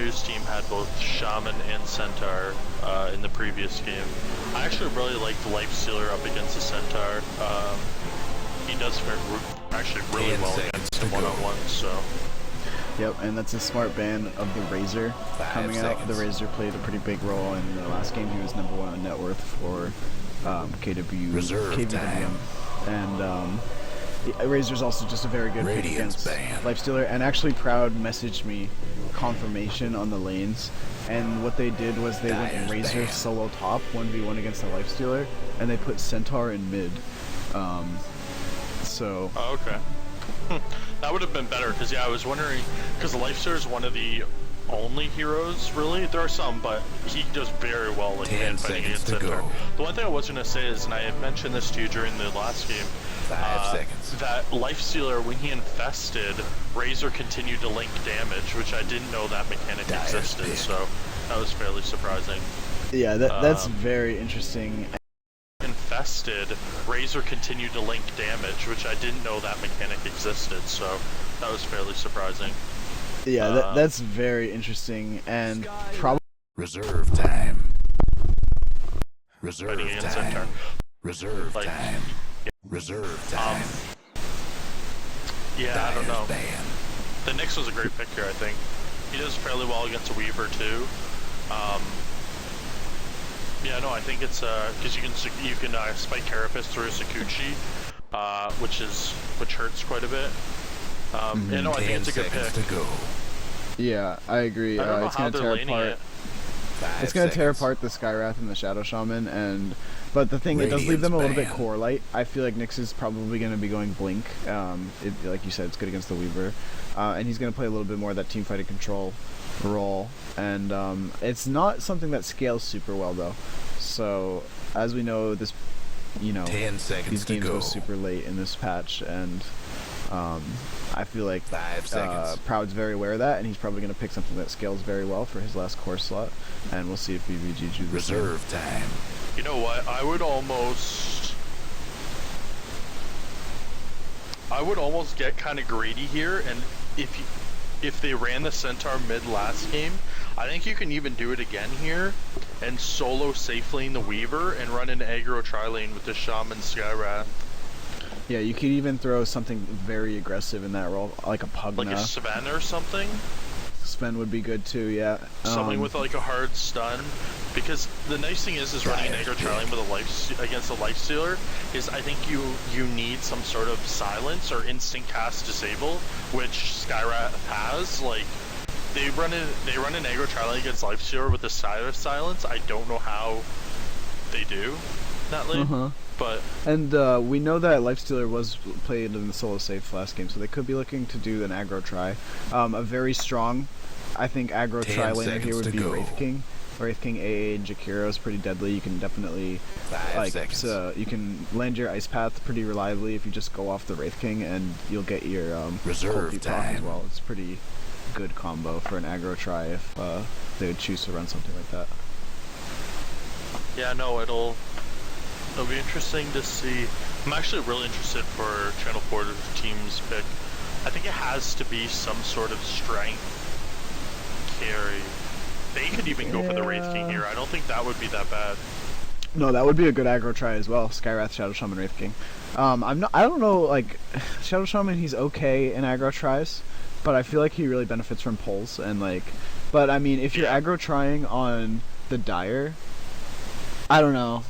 VVG's team had both Shaman and Centaur in the previous game. I actually really liked Lifestealer up against the Centaur. He does fare actually really well against the one-on-one, so... Yep, and that's a smart ban of the Razor coming out. The Razor played a pretty big role in the last game. He was #1 on net worth for KVWM. And Razor's also just a very good pick against Lifestealer. And actually Proud messaged me confirmation on the lanes. And what they did was they went Razor solo top, 1v1 against the Lifestealer, and they put Centaur in mid. So... Oh, okay. That would have been better, because yeah, I was wondering, because the Lifestealer is one of the only heroes, really. There are some, but he does very well like fighting against Centaur. The one thing I was going to say is, and I had mentioned this to you during the last game, that Lifestealer, when he infested, Razor continued to link damage, which I didn't know that mechanic existed, so that was fairly surprising. Yeah, that's very interesting. Infested, Razor continued to link damage, which I didn't know that mechanic existed, so that was fairly surprising. Yeah, that's very interesting, and probably... Reserve time. Reserve time. Reserve time. Reserve time. Yeah, I don't know. The Nyx was a great pick here, I think. He does fairly well against a Weaver, too. Yeah, no, I think it's because you can spike Carapace through Sakuchi, which hurts quite a bit. Yeah, no, I think it's a good pick. Yeah, I agree. It's gonna tear apart. It's gonna tear apart the Skywrath and the Shadow Shaman, but the thing, it does leave them a little bit core light. I feel like Nyx is probably gonna be going Blink. Like you said, it's good against the Weaver, and he's gonna play a little bit more of that team fighting control role, and it's not something that scales super well though. So as we know, this, these games go super late in this patch, and I feel like Proud's very aware of that, and he's probably going to pick something that scales very well for his last core slot, and we'll see if VVG chooses reserve time. You know what? I would almost get kind of greedy here, and if they ran the Centaur mid last game, I think you can even do it again here and solo safe lane the Weaver and run an aggro tri-lane with the Shaman Skywrath. Yeah, you could even throw something very aggressive in that role, like a Pugna. Like a Sven or something? Sven would be good too, yeah. Something with like a hard stun. Because the nice thing is running an aggro tri-lane with against a Lifestealer is I think you need some sort of silence or instant cast disable, which Skywrath has. Like they run an aggro tri-lane against Lifestealer with the side of silence. I don't know how they do that lane. But we know that Lifestealer was played in the solo safe last game, so they could be looking to do an aggro tri. A very strong, I think, aggro tri laner here would be Wraith King. Wraith King AA Jakiro is pretty deadly. You can definitely you can land your Ice Path pretty reliably if you just go off the Wraith King, and you'll get your reserve time as well. It's pretty good combo for an aggro tri if they would choose to run something like that. Yeah, no, it'll be interesting to see. I'm actually really interested for Channel 4 team's pick. I think it has to be some sort of strength carry. They could even go for the Wraith King here. I don't think that would be that bad. No, that would be a good aggro tri as well. Skywrath, Shadow Shaman, Wraith King. I don't know, like, Shadow Shaman, he's okay in aggro tries, but I feel like he really benefits from pulls, and like, but I mean, if you're aggro trying on the Dire, I don't know.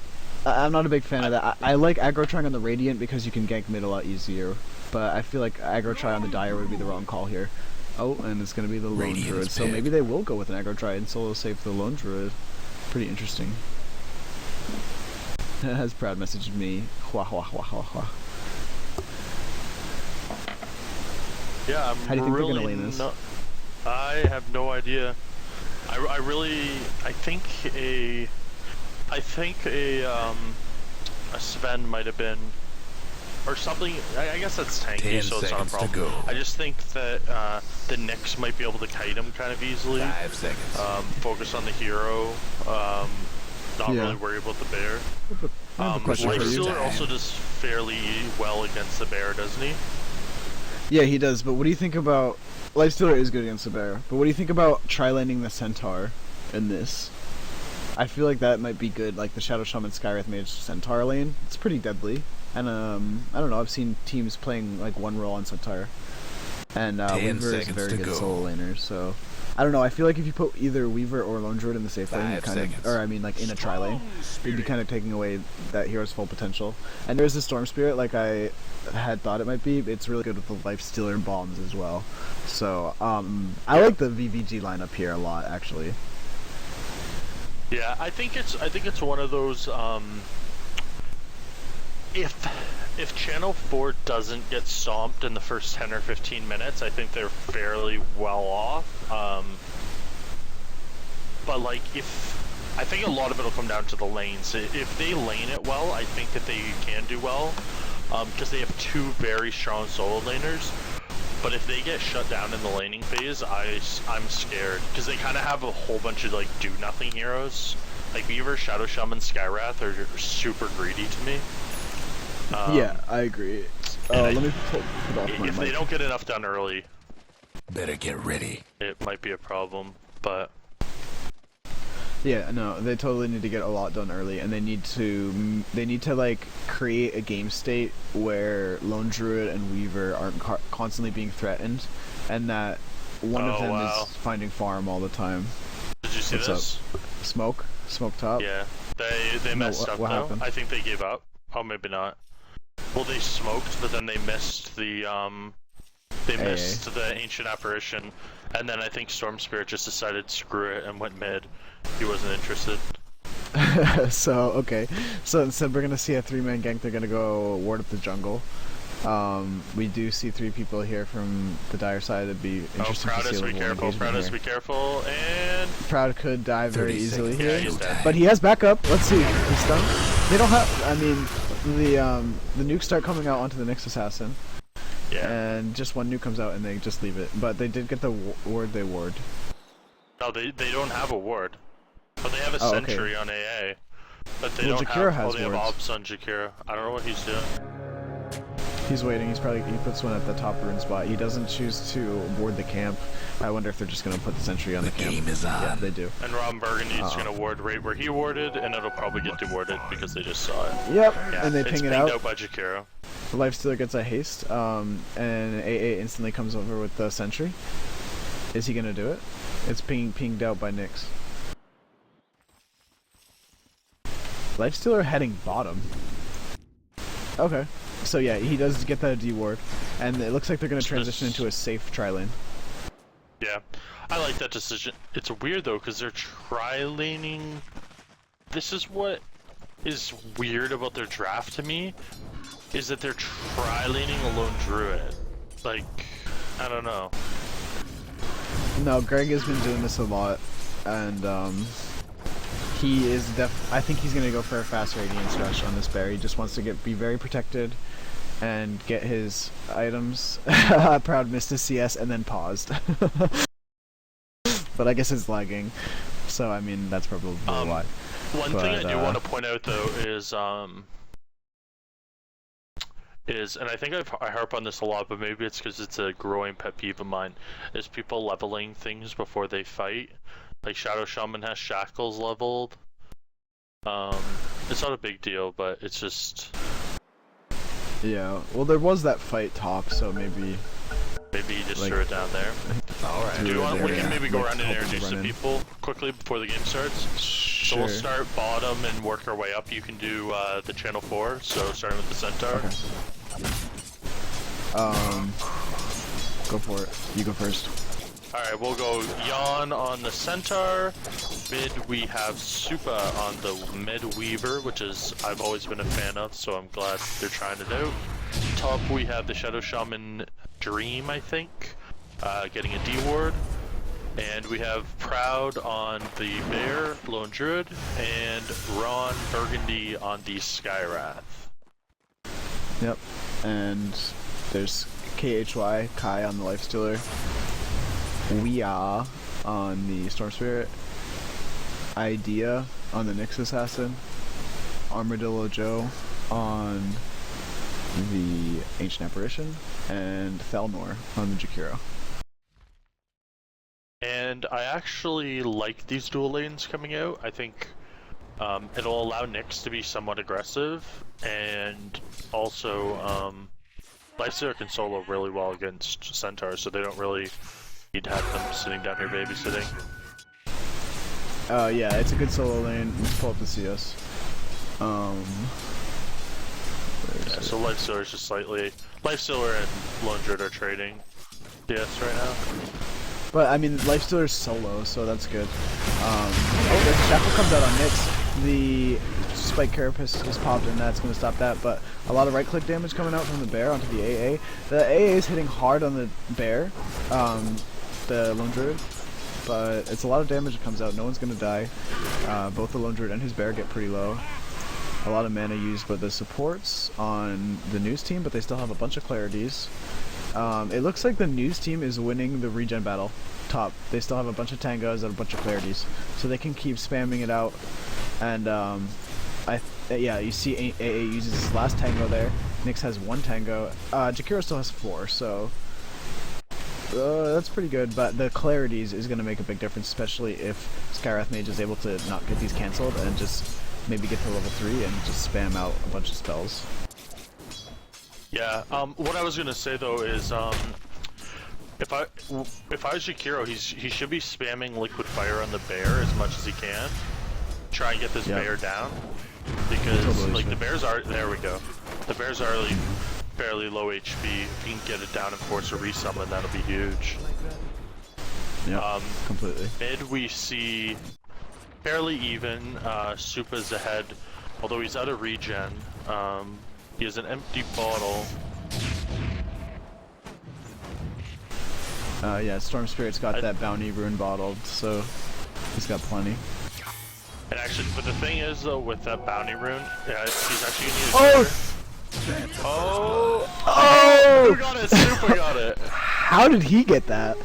I'm not a big fan of that. I like aggro trying on the Radiant because you can gank mid a lot easier, but I feel like aggro try on the Dire would be the wrong call here. Oh, and it's going to be the Lone Druid, so maybe they will go with an aggro try and solo save the Lone Druid. Pretty interesting. Has Proud messaged me. Hua hua hua hua hua. Yeah, How do you think they're going to lane this? I have no idea. I think a Sven might have been, or something. I guess that's tanky, so it's not a problem. I just think that the Nyx might be able to kite him kind of easily. 5 seconds. Focus on the hero. Not really worry about the bear. Lifestealer also does fairly well against the bear, doesn't he? Yeah, he does. But what do you think about Lifestealer is good against the bear, but what do you think about tri-laning the Centaur in this? I feel like that might be good, like the Shadow Shaman Skywrath Mage Centaur lane. It's pretty deadly, and I don't know, I've seen teams playing like one role on Centaur, and Weaver is a very good solo laner, so I don't know, I feel like if you put either Weaver or Lone Druid in the safe lane, or I mean like in a tri-lane, you'd be kind of taking away that hero's full potential. And there's the Storm Spirit, like I had thought it might be. It's really good with the Lifestealer bombs as well. So I like the VVG lineup here a lot, actually. Yeah, I think it's one of those. If Channel 4 doesn't get stomped in the first 10 or 15 minutes, I think they're fairly well off. But like, I think a lot of it will come down to the lanes. If they lane it well, I think that they can do well, because they have two very strong solo laners. But if they get shut down in the laning phase, I'm scared, because they kind of have a whole bunch of like do-nothing heroes. Like Weaver, Shadow Shaman, Skywrath are super greedy to me. Yeah, I agree. Let me put off my If mic. they don't get enough done early, better get ready. it might be a problem, but... Yeah, no, they totally need to get a lot done early, and they need to like create a game state where Lone Druid and Weaver aren't constantly being threatened, and that one of them is finding farm all the time. Did you see this? Smoke top. Yeah, they messed up what though. happened? I think they gave up. Oh, maybe not. Well, they smoked, but then they missed the missed the Ancient Apparition, and then I think Storm Spirit just decided screw it and went mid. He wasn't interested. So instead we're gonna see a 3-man gank. They're gonna go ward up the jungle. We do see 3 people here from the dire side. It'd be interesting to see a level engagement here. Proudest, be careful, and... Proud could die very easily Yeah, here, he's dead. but he has backup. Let's see, he's stunned. They don't have, I mean, the nukes start coming out onto the Nyx Assassin, and just one nuke comes out and they just leave it. But they did get the ward they ward. No, they don't have a ward. But they have a sentry on AA. But they don't Jakiro have... has they have wards. ops on Jakiro. I don't know what he's doing. He's waiting. He puts one at the top rune spot. He doesn't choose to ward the camp. I wonder if they're just gonna put the sentry on the camp. Game is on. Yeah, they do. And Ron Burgundy's gonna ward right where he warded, and it'll probably get dewarded because they just saw it. Yep, Yeah, and they ping it out. It's pinged out by Jakiro. The Lifestealer gets a haste, and AA instantly comes over with the sentry. Is he gonna do it? It's pinged out by Nyx. Lifestealer heading bottom. Okay. So yeah, he does get that D-ward, and it looks like they're going to transition into a safe tri-lane. Yeah, I like that decision. It's weird though, because they're tri-laning. This is what is weird about their draft to me, is that they're tri-laning a Lone Druid. Like, I don't know. No, Greg has been doing this a lot, and he is I think he's gonna go for a fast Radiance Rush on this bear. He just wants to be very protected and get his items. Proud missed his CS and then paused. But I guess it's lagging, so I mean that's probably why. One thing I do want to point out though is and I think I harp on this a lot, but maybe it's because it's a growing pet peeve of mine, is people leveling things before they fight. Like Shadow Shaman has Shackles leveled. It's not a big deal, but it's just... Yeah, well there was that fight talk, so maybe... Maybe you just threw it down there. Alright. Do you want, we can maybe go around and introduce run the in. people quickly before the game starts. So we'll start bottom and work our way up. You can do the channel 4, so starting with the Centaur. Okay. Go for it. You go first. Alright, we'll go Yon on the Centaur. Mid, we have Supa on the Mid Weaver, which is I've always been a fan of, so I'm glad they're trying it out. Top, we have the Shadow Shaman Dream, I think, getting a D-ward. And we have Proud on the Bear, Lone Druid, and Ron Burgundy on the Skywrath. Yep. And there's KHY, Kai on the Lifestealer. We are on the Storm Spirit. Idea on the Nyx Assassin. Armadillo Joe on the Ancient Apparition. And Thelnor on the Jakiro. and I actually like these dual lanes coming out. I think it'll allow Nyx to be somewhat aggressive, and also Lifestealer can solo really well against Centaurs, so they don't really need to have them sitting down here babysitting. Yeah, it's a good solo lane. Let's pull up the CS. Yeah, so Lifestealer is just slightly... Lifestealer and Lone Druid are trading DS right now. But, I mean, Lifestealer's solo, so that's good. Oh, the Shackle comes out on Nyx. The Spike Carapace just popped, and that's going to stop that. But a lot of right-click damage coming out from the Bear onto the AA. The AA is hitting hard on the Bear, the Lone Druid. But it's a lot of damage that comes out. No one's going to die. Both the Lone Druid and his Bear get pretty low. A lot of mana used by the supports on the News team, but they still have a bunch of Clarities. It looks like the News team is winning the regen battle. Top. They still have a bunch of Tangos and a bunch of Clarities. So they can keep spamming it out. And, yeah, you see AA uses his last Tango there. Nyx has 1 Tango. Jakiro still has 4, so... that's pretty good, but the Clarities is going to make a big difference, especially if Skywrath Mage is able to not get these cancelled and just maybe get to level 3 and just spam out a bunch of spells. Yeah, what I was going to say though is, if I was Jakiro, he should be spamming Liquid Fire on the Bear as much as he can. Try and get this Bear down, because totally like the Bears are, there we go. The Bears are really fairly low HP. If you can get it down and force a resummon, that'll be huge. Yeah, completely. Mid we see fairly even. Supa's ahead, although he's out of regen. He has an empty bottle. Yeah, Storm Spirit's got that bounty rune bottled, so he's got plenty. And actually, but the thing is though, with that bounty rune, yeah, he's actually gonna need a Oh! Who got it? Super got it. How did he get that?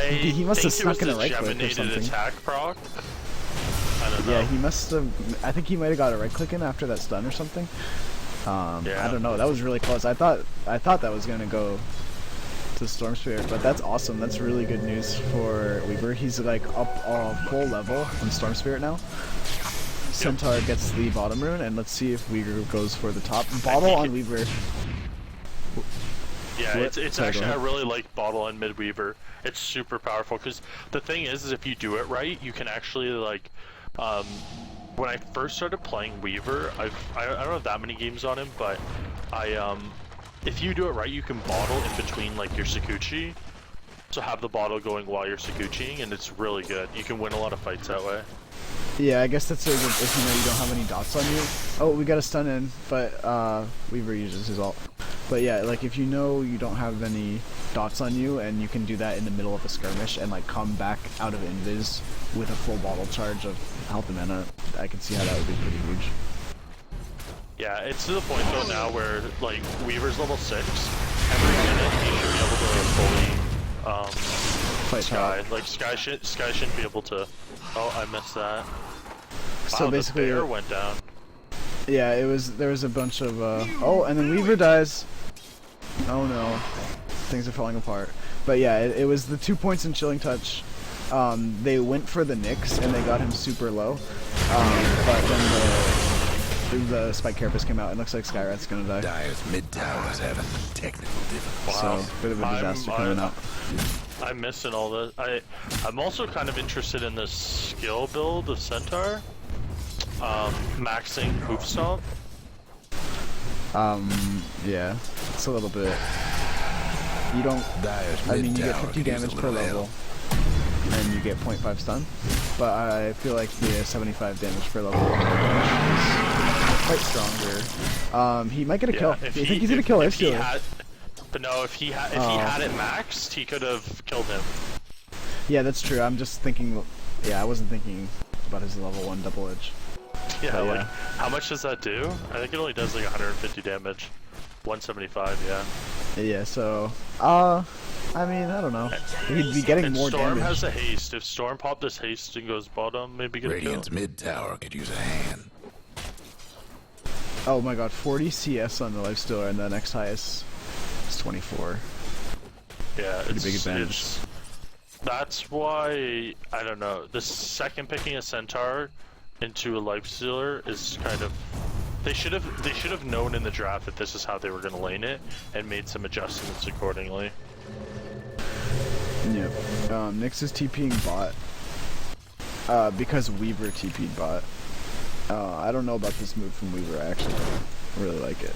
He must have snuck in a right right click or something. Attack proc. I don't know. Yeah, he must have. I think he might have got a right click in after that stun or something. Yeah. I don't know. That was really close. I thought that was gonna go to Storm Spirit, but that's awesome. That's really good news for Weaver. He's like up a full level on Storm Spirit now. Centaur gets the bottom rune, and let's see if Weaver goes for the top. Bottle on Weaver. Yeah, it's actually, I really like Bottle on Mid Weaver. It's super powerful, because the thing is if you do it right, you can actually, like, when I first started playing Weaver, I don't have that many games on him, but if you do it right, you can bottle in between, like, your Sakuchi, so have the bottle going while you're Sakuchiing, and it's really good. You can win a lot of fights that way. Yeah, I guess that's a good if you know you don't have any dots on you. Oh, we got a stun in, but Weaver uses his ult. But yeah, like if you know you don't have any dots on you and you can do that in the middle of a skirmish and like come back out of invis with a full bottle charge of health and mana, I can see how that would be pretty huge. Yeah, it's to the point though now where like Weaver's level 6, every minute he should be able to fully Fight Sky. top. Like Sky shouldn't be able to. Oh, I missed that. So wow, basically, the Bear went down. Yeah, there was a bunch of oh, and then Weaver dies. Oh no, things are falling apart. But yeah, it was the 2 points in Chilling Touch. They went for the Nyx and they got him super low. But then the Spike Carapace came out. It looks like Skywrath's gonna die. Dyer's mid tower is having technical difficulties. Wow. So bit of a disaster coming up. I'm missing all this. I'm also kind of interested in this skill build of Centaur. Maxing Hoof Stomp. Yeah, it's a little bit. You don't. I mean, you get 50 damage per level, and you get 0.5 stun. But I feel like the 75 damage per level is quite stronger. He might get a kill. I think he's gonna kill Lifestealer. But no, if he had it maxed, he could have killed him. Yeah, that's true. I'm just thinking. Yeah, I wasn't thinking about his level 1 double edge. Yeah, like, how much does that do? I think it only does like 150 damage. 175, yeah. Yeah, so, I mean, I don't know. He'd be getting more Storm damage. has a haste. If Storm popped this haste and goes bottom, maybe get a kill. Radiant's mid tower could use a hand. Oh my god, 40 CS on the Lifestealer, and the next highest is 24. Yeah, Pretty big advantage. That's why, I don't know, the second picking a Centaur into a Life Stealer is kind of... They should have known in the draft that this is how they were going to lane it, and made some adjustments accordingly. Yep. Nyx is TPing bot. Because Weaver TP'd bot. I don't know about this move from Weaver, I actually don't really like it.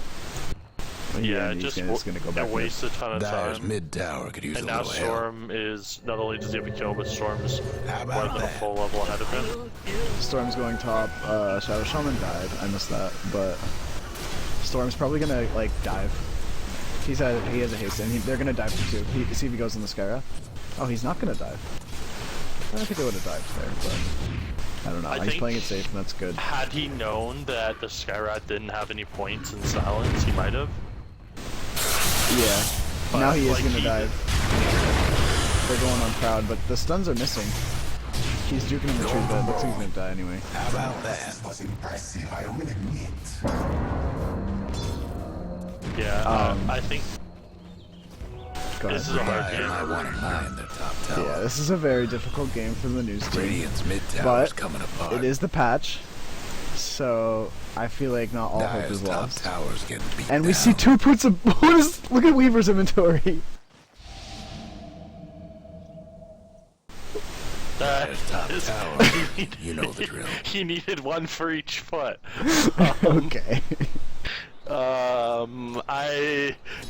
But yeah, it's gonna go back it wastes a ton of Dyer's time. mid tower could use And a now little help. Storm is, not only does he have a kill, but Storm's How more about than a that? full level ahead of him. Storm's going top. Shadow Shaman died. I missed that, but Storm's probably gonna like dive. He has a haste, and they're gonna dive for 2. See if he goes in the Skywrath. Oh, he's not gonna dive. I don't think I would have dived there, but I don't know. He's playing it safe, and that's good. Had he known that the Skyrat didn't have any points in silence, he might have. Yeah. But, Now he is like, gonna dive. They're going on Proud, but the stuns are missing. He's juking him the tree, but it looks like he's gonna die anyway. How about that? Yeah, I think Go ahead. this is a hard Dyer game. might want to mine the top tower. Yeah, this is a very difficult game for the news team. Radiant's mid tower's But coming apart. it is the patch, so I feel like not all hope Dyer's is top lost. tower's getting beat And we down. see 2 puts of look at Weaver's inventory. Dyer's top is- tower. he You know the drill. He needed 1 for each foot. Okay.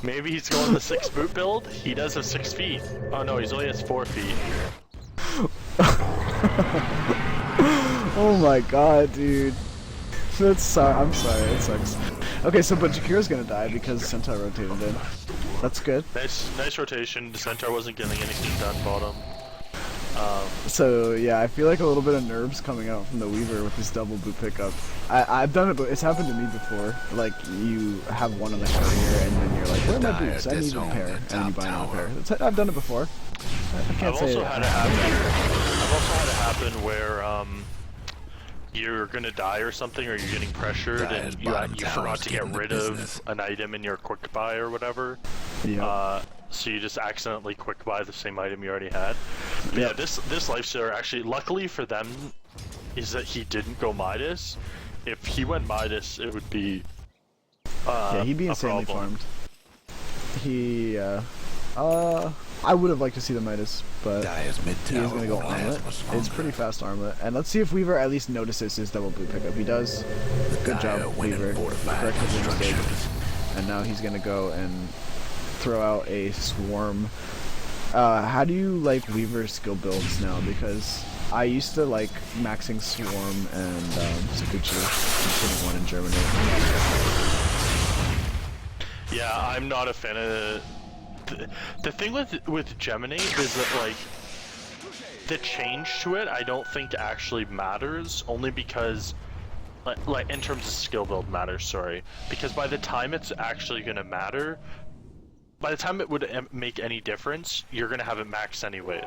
Maybe he's going the 6 boot build. He does have 6 feet. Oh no, he's only has 4 feet. Oh my god, dude. I'm sorry, it sucks. Okay, so but Jakira's gonna die because Centaur rotated in. That's good. Nice rotation. The Centaur wasn't getting anything done bottom. So yeah, I feel like a little bit of nerves coming out from the Weaver with this double boot pickup. I've done it, but it's happened to me before. Like you have one on the carrier, and then you're like, "Where are my boots? I need a pair," and then you buy another pair. I've done it before. I can't I've say also had it happen where you're gonna die or something, or you're getting pressured, Dyer's and bottom you tower's forgot to get getting the rid business. of an item in your quick buy or whatever. Yeah. So you just accidentally quick buy the same item you already had. But yeah, this Lifestealer actually, luckily for them, is that he didn't go Midas. If he went Midas, it would be Yeah, he'd be a insanely problem. farmed. I would have liked to see the Midas, but Dyer's mid he tower. is gonna go won't last armlet. much It's longer. pretty fast armlet, and let's see if Weaver at least notices his double boot pickup. He does. Good Dyer job, winning Weaver. fortified Corrected the mistake. construction. And now he's gonna go and throw out a swarm. How do you like Weaver's skill builds now? Because I used to like maxing Swarm and Sakuchi, including one in Germany. Yeah, I'm not a fan of the thing with Gemini is that like the change to it I don't think actually matters, only because like in terms of skill build matters, sorry, because by the time it's actually gonna matter, by the time it would make any difference, you're gonna have it maxed anyways.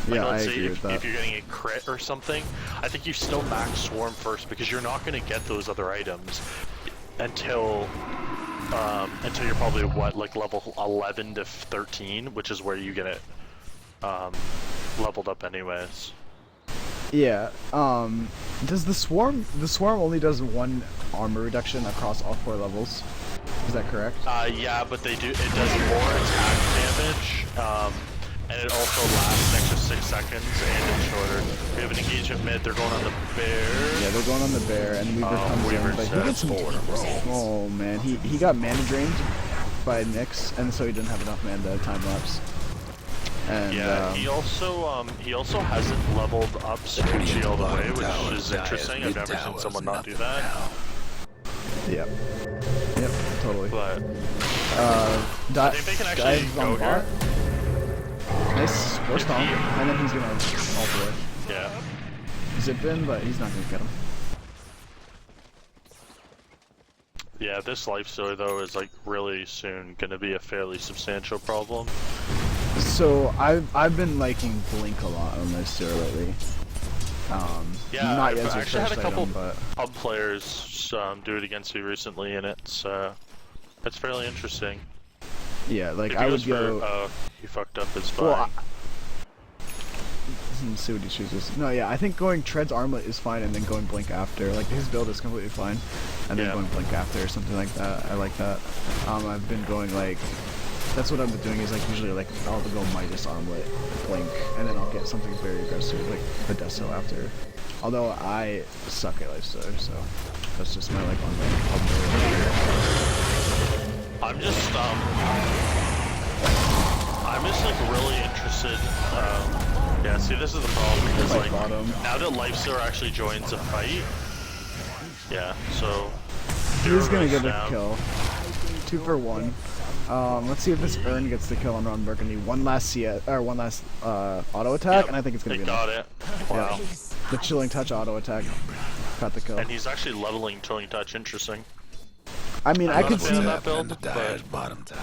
Like, Yeah, I let's say agree with that. if you're getting a crit or something, I think you still max Swarm first, because you're not going to get those other items until you're probably what, like level 11 to 13, which is where you get it leveled up anyways. Yeah. Does the swarm only does 1 armor reduction across all 4 levels? Is that correct? Yeah, but it does more attack damage, and it also lasts an extra 6 seconds, and it's shorter. We have an engagement mid, they're going on the bear. Yeah, they're going on the bear, and Weaver comes Weaver's in, but he gets some. Oh man, he got mana drained by Nyx, and so he didn't have enough mana to time lapse. And Yeah, he also hasn't leveled up Sakuchi all the way, which is interesting. I've never seen someone not do that. Yep, totally. But I think they can actually go here. Nice force If bomb, he- and then he's gonna ult away. Yeah. Zip in, but he's not gonna get him. Yeah, this Lifestealer though is like really soon gonna be a fairly substantial problem. So I've been liking Blink a lot on Lifestealer lately. Yeah, not I've as your actually had a first couple item, but pub players do it against me recently, and it's fairly interesting. yeah, like If I he would goes go. for, he fucked up his Well, spine. Let's see what he chooses. No, yeah, I think going Tread's Armlet is fine, and then going Blink after. Like, his build is completely fine. And then going Blink after or something like that. I like that. I've been going, like... That's what I've been doing, is, like, usually, like, I'll go Midas Armlet, Blink, and then I'll get something very aggressive, like Podesto after. Although I suck at Lifestealer, so that's just my, like, I'm just like really interested. Yeah, see, this is the problem because like now that Lifestealer actually joins a fight, yeah, so he's gonna get a kill. 2 for 1. Let's see if this Urn gets the kill on Ron Burgundy. One last auto attack, and I think it's gonna be got it. Wow. Yeah. The Chilling Touch auto attack got the kill. And he's actually leveling Chilling Touch. Interesting. I mean, I could see that build, the Dire's bottom tower.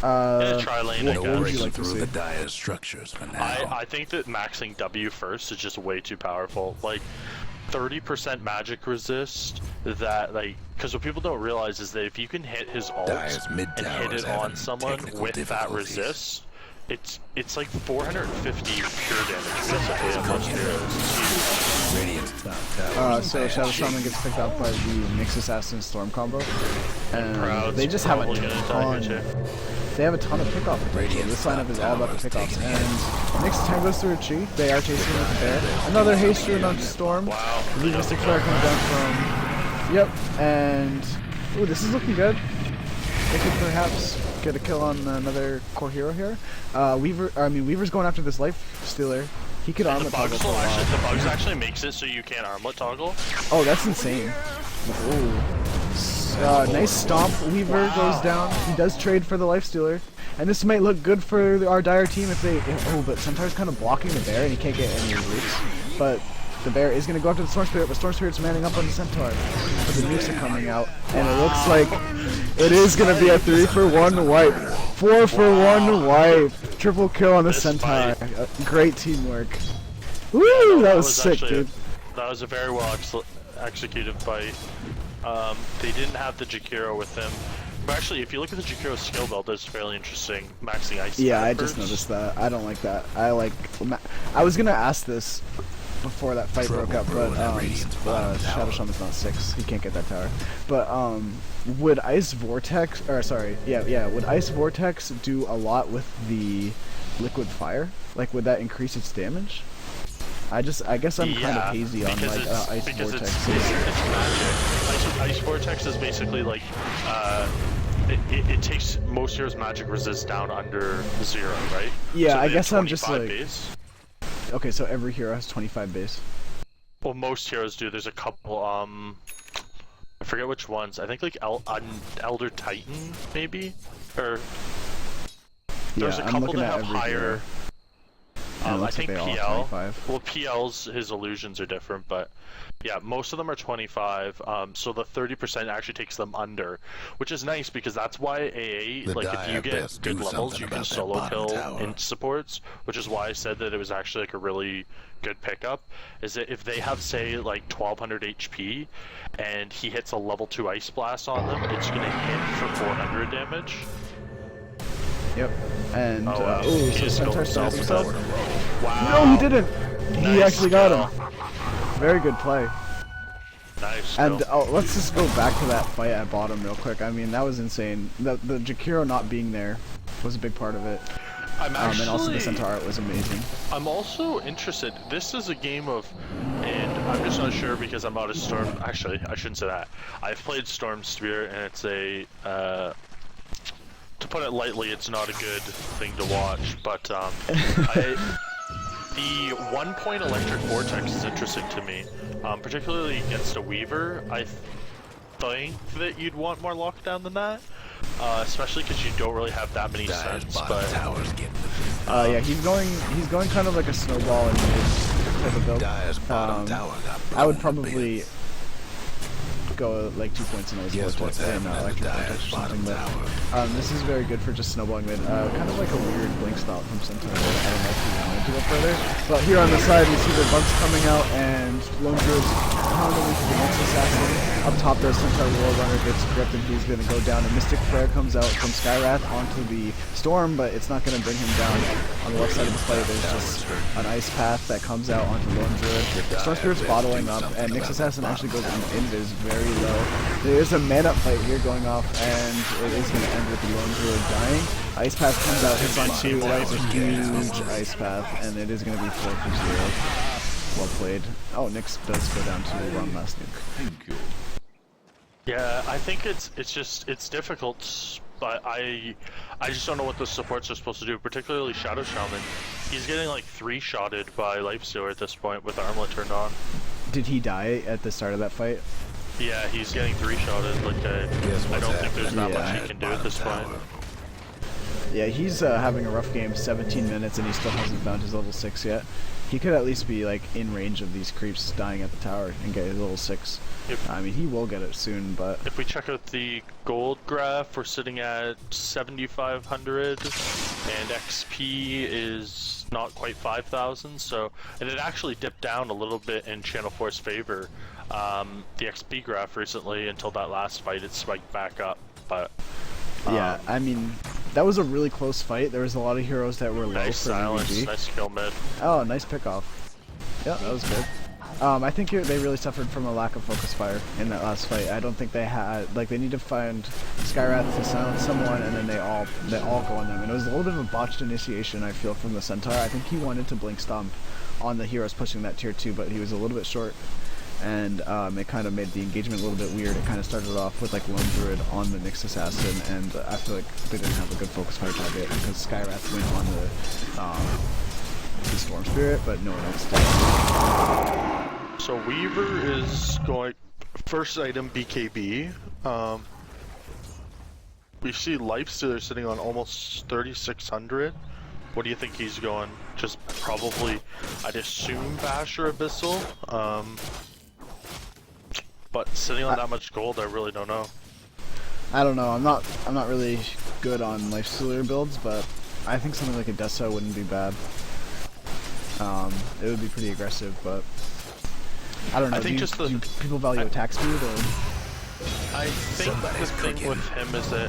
Yeah, try lane, I guess. Like through the Dire's structures for now. I think that maxing W first is just way too powerful. Like 30% magic resist. That like, because what people don't realize is that if you can hit his ult and hit it on someone with that resist, it's like 450 pure damage basically on most heroes. So Shadow Shaman gets picked up by the Nyx Assassin Storm combo, and they just have a ton. They have a ton of pickoff potential. This lineup is all about the pickoffs, and Nyx 10 goes through a Chi. They are chasing with the bear. Another haste rune on Storm. Wow. The Mystic Flare comes down from. Yep, and ooh, this is looking good. They could perhaps get a kill on another core hero here. Weaver's going after this Life Stealer. He could armlet toggle for a while. The bugs actually makes it so you can't armlet toggle. Oh, that's insane. Ooh. Nice stomp. Weaver goes down. He does trade for the Life Stealer. And this might look good for our Dire team if they... Oh, but Centaur's kind of blocking the bear and he can't get any roots. But the bear is going to go after the Storm Spirit, but Storm Spirit's manning up on the Centaur. But the nukes are coming out. And it looks like it is going to be a 3 for 1 wipe. 4 for 1 wipe. Triple kill on the Centaur. Great teamwork. Woo! That was sick, dude. That was a very well executed fight. They didn't have the Jakiro with him. But actually, if you look at the Jakiro skill build, it's fairly interesting. Maxing ice. Yeah, I just noticed that. I don't like that. I was gonna ask this before that fight broke up, but Shadow Shaman's not 6. He can't get that tower. But would Ice Vortex, or sorry, would Ice Vortex do a lot with the Liquid Fire? Like, would that increase its damage? I guess I'm kind of hazy on like Ice Vortex. It's magic. Ice Vortex is basically like it takes most heroes' magic resist down under 0, right? Yeah, so I guess I'm just like base. Okay, so every hero has 25 base. Well, most heroes do. There's a couple. I forget which ones. I think like Elder Titan maybe, or there's a couple that have higher. I think PL. Well, PL's his illusions are different, but yeah, most of them are 25. So the 30% actually takes them under, which is nice because that's why AA, like if you get good levels, you can solo kill in supports, which is why I said that it was actually like a really good pickup. Is that if they have say like 1200 HP and he hits a level 2 Ice Blast on them, it's gonna hit for 400 damage. Yep. And so Centaur stabs himself. Wow. No, he didn't. He actually got him. Very good play. Nice. And let's just go back to that fight at bottom real quick. I mean, that was insane. The Jakiro not being there was a big part of it. And also the Centaur art was amazing. I'm also interested. This is a game of, and I'm just not sure because I'm out of Storm. Actually, I shouldn't say that. I've played Storm Spirit, and it's a. To put it lightly, it's not a good thing to watch, but the 1-point Electric Vortex is interesting to me, particularly against a Weaver. I think that you'd want more lockdown than that, especially because you don't really have that many sets. But yeah, he's going kind of like a snowball in his type of build. I would probably. go like 2 points in ice vortex and electric vortex or something. But this is very good for just snowballing mid. Kind of like a weird blink stop from Centaur. I don't know if you wanted to go further. But here on the side, we see the bugs coming out and Lone Druid's pounding into the next assassin. Up top, the Centaur War Runner gets gripped and he's going to go down. And Mystic Flare comes out from Skywrath onto the Storm, but it's not going to bring him down. On the left side of the play, there's just an ice path that comes out onto Lone Druid. Storm Spirit's bottling up, and Nyx Assassin actually goes in. It is very low. There's a man-up fight here going off, and it is going to end with the Lone Druid dying. Ice path comes out, hits on 2. That was a huge ice path, and it is going to be 4 for 0. Well played. Oh, Nyx does go down to one last nuke. Thank you. Yeah, I think it's difficult, but I just don't know what the supports are supposed to do, particularly Shadow Shaman. He's getting like 3-shotted by Lifestealer at this point with Armlet turned on. Did he die at the start of that fight? Yeah, he's getting 3-shotted. Like I don't think there's not much he can do at this point. Yeah, he's having a rough game, 17 minutes, and he still hasn't found his level 6 yet. He could at least be like in range of these creeps dying at the tower and get his level 6. I mean, he will get it soon, but... If we check out the gold graph, we're sitting at 7,500, and XP is not quite 5,000, so... And it actually dipped down a little bit in Channel 4's favor. The XP graph recently, until that last fight, it spiked back up, but... yeah, I mean, that was a really close fight. There was a lot of heroes that were low nice for silence, VVG. nice kill mid. Oh, nice pickoff. Yeah, that was good. I think they really suffered from a lack of focus fire in that last fight. I don't think they had, like, they need to find Skywrath to silence someone, and then they all go on them. And it was a little bit of a botched initiation, I feel, from the Centaur. I think he wanted to blink stomp on the heroes pushing that tier 2, but he was a little bit short. And it kind of made the engagement a little bit weird. It kind of started off with like Lone Druid on the Nyx Assassin, and I feel like they didn't have a good focus fire target because Skywrath went on the Storm Spirit, but no one else did. So Weaver is going first item BKB. We see Lifestealer sitting on almost 3,600. What do you think he's going? Just probably, I'd assume Bash or Abyssal. But sitting on that much gold, I really don't know. I don't know. I'm not really good on Lifestealer builds, but I think something like a Deso wouldn't be bad. It would be pretty aggressive, but I don't know. I think do people value attack speed or? I think the thing with him is that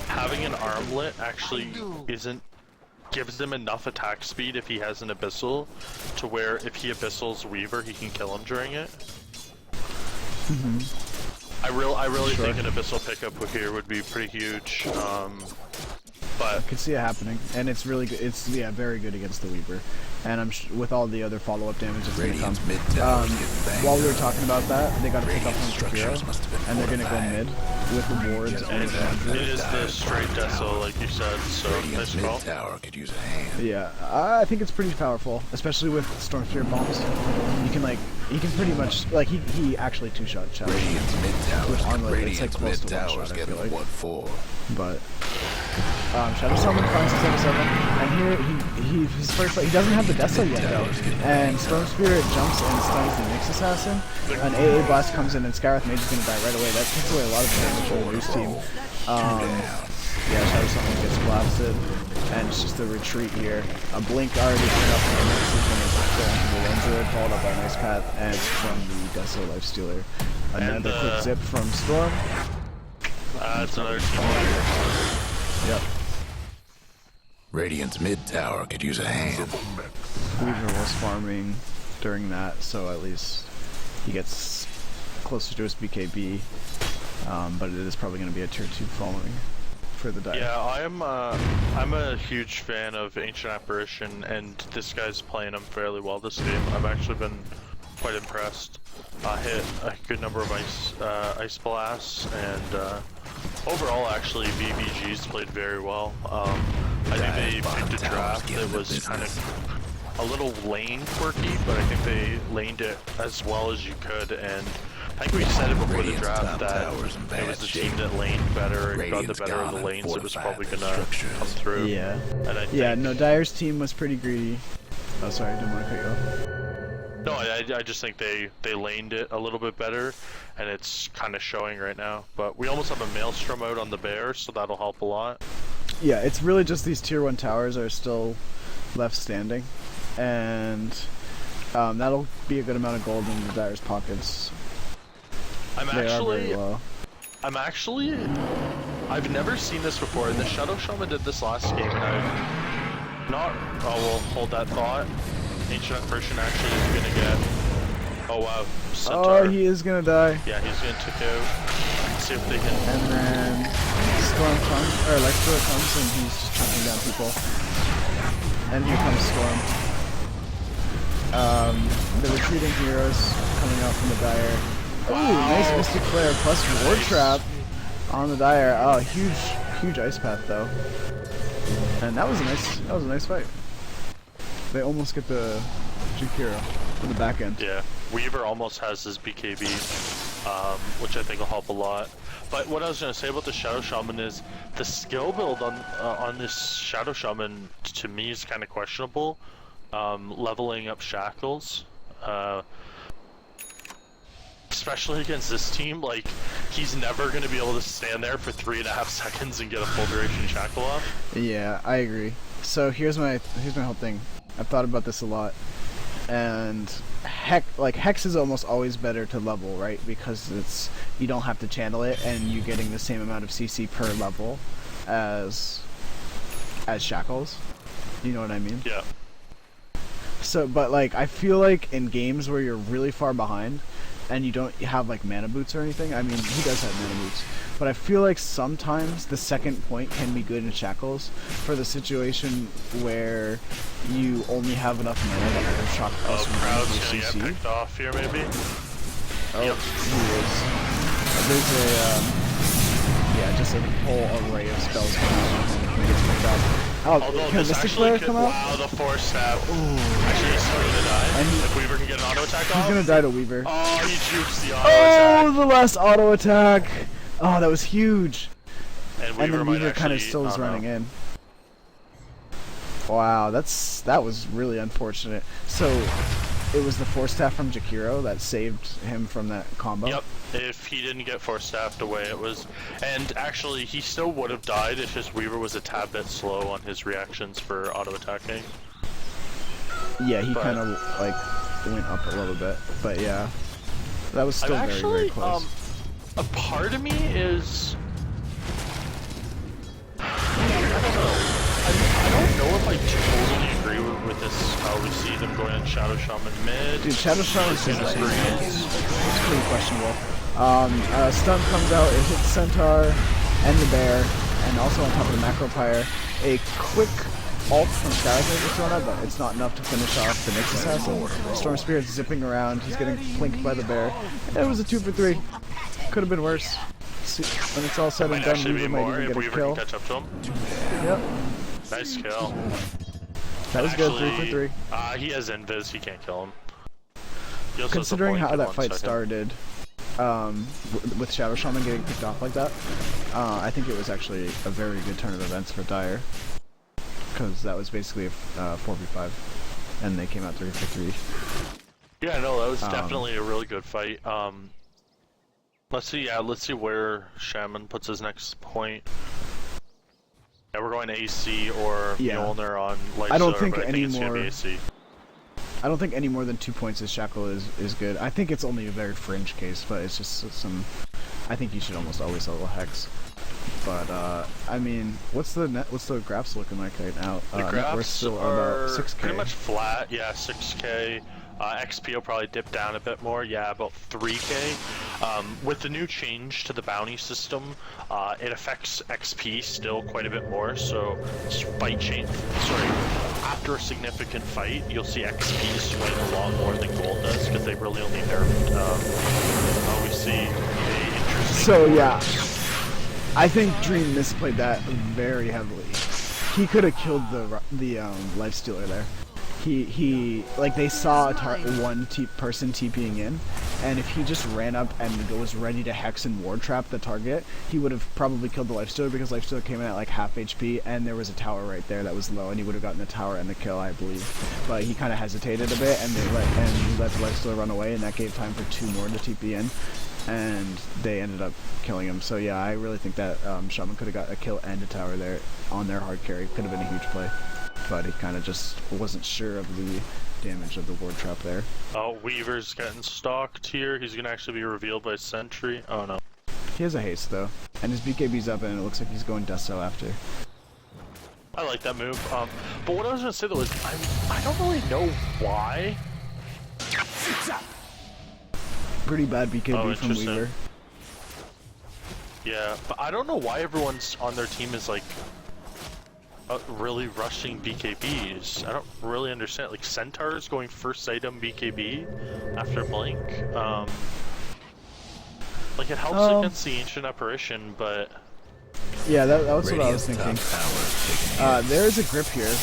having an armlet actually gives him enough attack speed if he has an Abyssal, to where if he Abyssals Weaver, he can kill him during it. I really think an Abyssal pickup here would be pretty huge. But I can see it happening, and it's really good. It's very good against the Weaver, and I'm with all the other follow-up damage that's gonna come. While we were talking about that, they got to pick up on Shapiro, and they're gonna go mid with the wards. And it is the straight Deso, like you said. So nice call. Tower could use a hand. Yeah, I think it's pretty powerful, especially with Storm Spirit bombs. He can pretty much he actually two-shot Shadow. With armor, it's like close to one shot. I feel like. But Shadow Shaman finds his level 7, and here his first fight, he doesn't have the Deso yet though, and Storm Spirit jumps and stuns the Nyx Assassin. An AA Blast comes in and Skywrath Mage is going to die right away. That takes away a lot of damage from the Roost team. Yeah, Shadow Shaman gets blasted, and it's just a retreat here. A blink already turned up from the Nyx is going to go into the Lone Druid, followed up by a nice path, and it's from the Deso Lifestealer. Another quick zip from Storm. It's another team leader. Yep. Radiant's mid tower could use a hand. Weaver was farming during that, so at least he gets closer to his BKB, but it is probably going to be a tier 2 following for the dive. Yeah, I'm a huge fan of Ancient Apparition, and this guy's playing him fairly well this game. I've actually been quite impressed. Hit a good number of ice blasts, and overall, actually, VVG's played very well. I think they picked a draft that was kind of a little lane quirky, but I think they laned it as well as you could, and I think we said it before the draft that it was the team that laned better and got the better of the lanes that was probably gonna come through. Yeah. And I think, no, Dyer's team was pretty greedy. Oh, sorry, I didn't want to cut you off. No, I I just think they laned it a little bit better, and it's kind of showing right now. But we almost have a Maelstrom out on the bear, so that'll help a lot. Yeah, it's really just these tier 1 towers are still left standing, and that'll be a good amount of gold in the Dire's pockets. I've never seen this before, and the Shadow Shaman did this last game, and I've not. Oh, well, hold that thought. Ancient Persian actually is gonna get. Oh wow, Centaur. Oh, he is gonna die. Yeah, he's gonna take out. Let's see if they can. And then Storm comes, or Lexbro comes, and he's just chunking down people. And here comes Storm. The retreating heroes coming out from the Dire. Ooh, nice Mystic Flare plus Ward Trap on the Dire. Oh, huge Ice Path though. And that was a nice fight. They almost get the Jakiro in the back end. Yeah, Weaver almost has his BKB, which I think will help a lot. But what I was gonna say about the Shadow Shaman is the skill build on this Shadow Shaman to me is kind of questionable. Leveling up Shackles, especially against this team, like he's never gonna be able to stand there for 3.5 seconds and get a full duration Shackle off. Yeah, I agree. So here's my whole thing. I've thought about this a lot, and Hex is almost always better to level, right? Because you don't have to channel it, and you're getting the same amount of CC per level as Shackles. You know what I mean? Yeah. So, but like, I feel like in games where you're really far behind, and you don't have like mana boots or anything. I mean, he does have mana boots, but I feel like sometimes the second point can be good in Shackles for the situation where you only have enough mana that Earth Shock plus Crowd's one gonna get picked off here, maybe. Oh, yep. He is. There's just a whole array of spells coming out when he gets picked off. Oh, can Mystic Flare come out? Wow, the Force Staff. Actually, he's still gonna die. And if Weaver can get an auto attack off. He's gonna die to Weaver. Oh, he jukes the auto attack. Oh, the last auto attack. Oh, that was huge. And then Weaver kind of still is running in. Wow, that was really unfortunate. So, it was the Force Staff from Jakiro that saved him from that combo? Yep. If he didn't get Force Staffed away, it was... And actually, he still would have died if his Weaver was a tad bit slow on his reactions for auto-attacking. Yeah, he kind of, like, went up a little bit. But yeah, that was still very close. A part of me is... I don't know if I totally agree with this, how we see them going in Shadow Shaman mid. Dude, Shadow Shaman's it's pretty questionable. Stun comes out, it hits Centaur and the Bear, and also on top of the Macro Pyre. A quick ult from Skywrath is thrown out, but it's not enough to finish off the Nyx Assassin. Storm Spirit's zipping around, he's getting flanked by the Bear. It was a 2 for 3. Could have been worse. When it's all said and done, Weaver might even get a kill. Catch up to him. Yep. Nice kill. That was good, 3 for 3. He has invis, he can't kill him. Considering how that fight started, with Shadow Shaman getting picked off like that, I think it was actually a very good turn of events for Dire. Because that was basically a 4v5, and they came out 3 for 3. Yeah, no, that was definitely a really good fight. Let's see where Shaman puts his next point. Yeah, we're going AC or Mjolnir on Life. I don't think any more than 2 points as Shackle is good. I think it's only a very fringe case, but it's just some... I think you should almost always level Hex. But, I mean, what's the graphs looking like right now? The graphs we're still about 6k. Pretty much flat, yeah, 6k. XP will probably dip down a bit more, yeah, about 3k. With the new change to the bounty system, it affects XP still quite a bit more, so after a significant fight, you'll see XP swing a lot more than gold does, because they really only nerfed, we see the interesting... So, yeah, I think Dream misplayed that very heavily. He could have killed the Lifestealer there. like they saw one person TPing in, and if he just ran up and was ready to hex and ward trap the target, he would have probably killed the Lifestealer, because Lifestealer came in at like half HP, and there was a tower right there that was low, and he would have gotten the tower and the kill, I believe. But he kind of hesitated a bit, and he let the Lifestealer run away, and that gave time for 2 more to TP in, and they ended up killing him. So yeah, I really think that Shaman could have got a kill and a tower there on their hard carry. Could have been a huge play. But he kind of just wasn't sure of the damage of the ward trap there. Oh, Weaver's getting stalked here. He's gonna actually be revealed by Sentry. Oh no. He has a haste though, and his BKB's up, and it looks like he's going Desto after. I like that move. But what I was gonna say though is I don't really know why. Pretty bad BKB from Weaver. Yeah, but I don't know why everyone's on their team is like really rushing BKBs. I don't really understand. Like Centaur's going first item BKB after Blink. Like it helps against the Ancient Apparition, but yeah, that was what I was thinking. There is a grip here,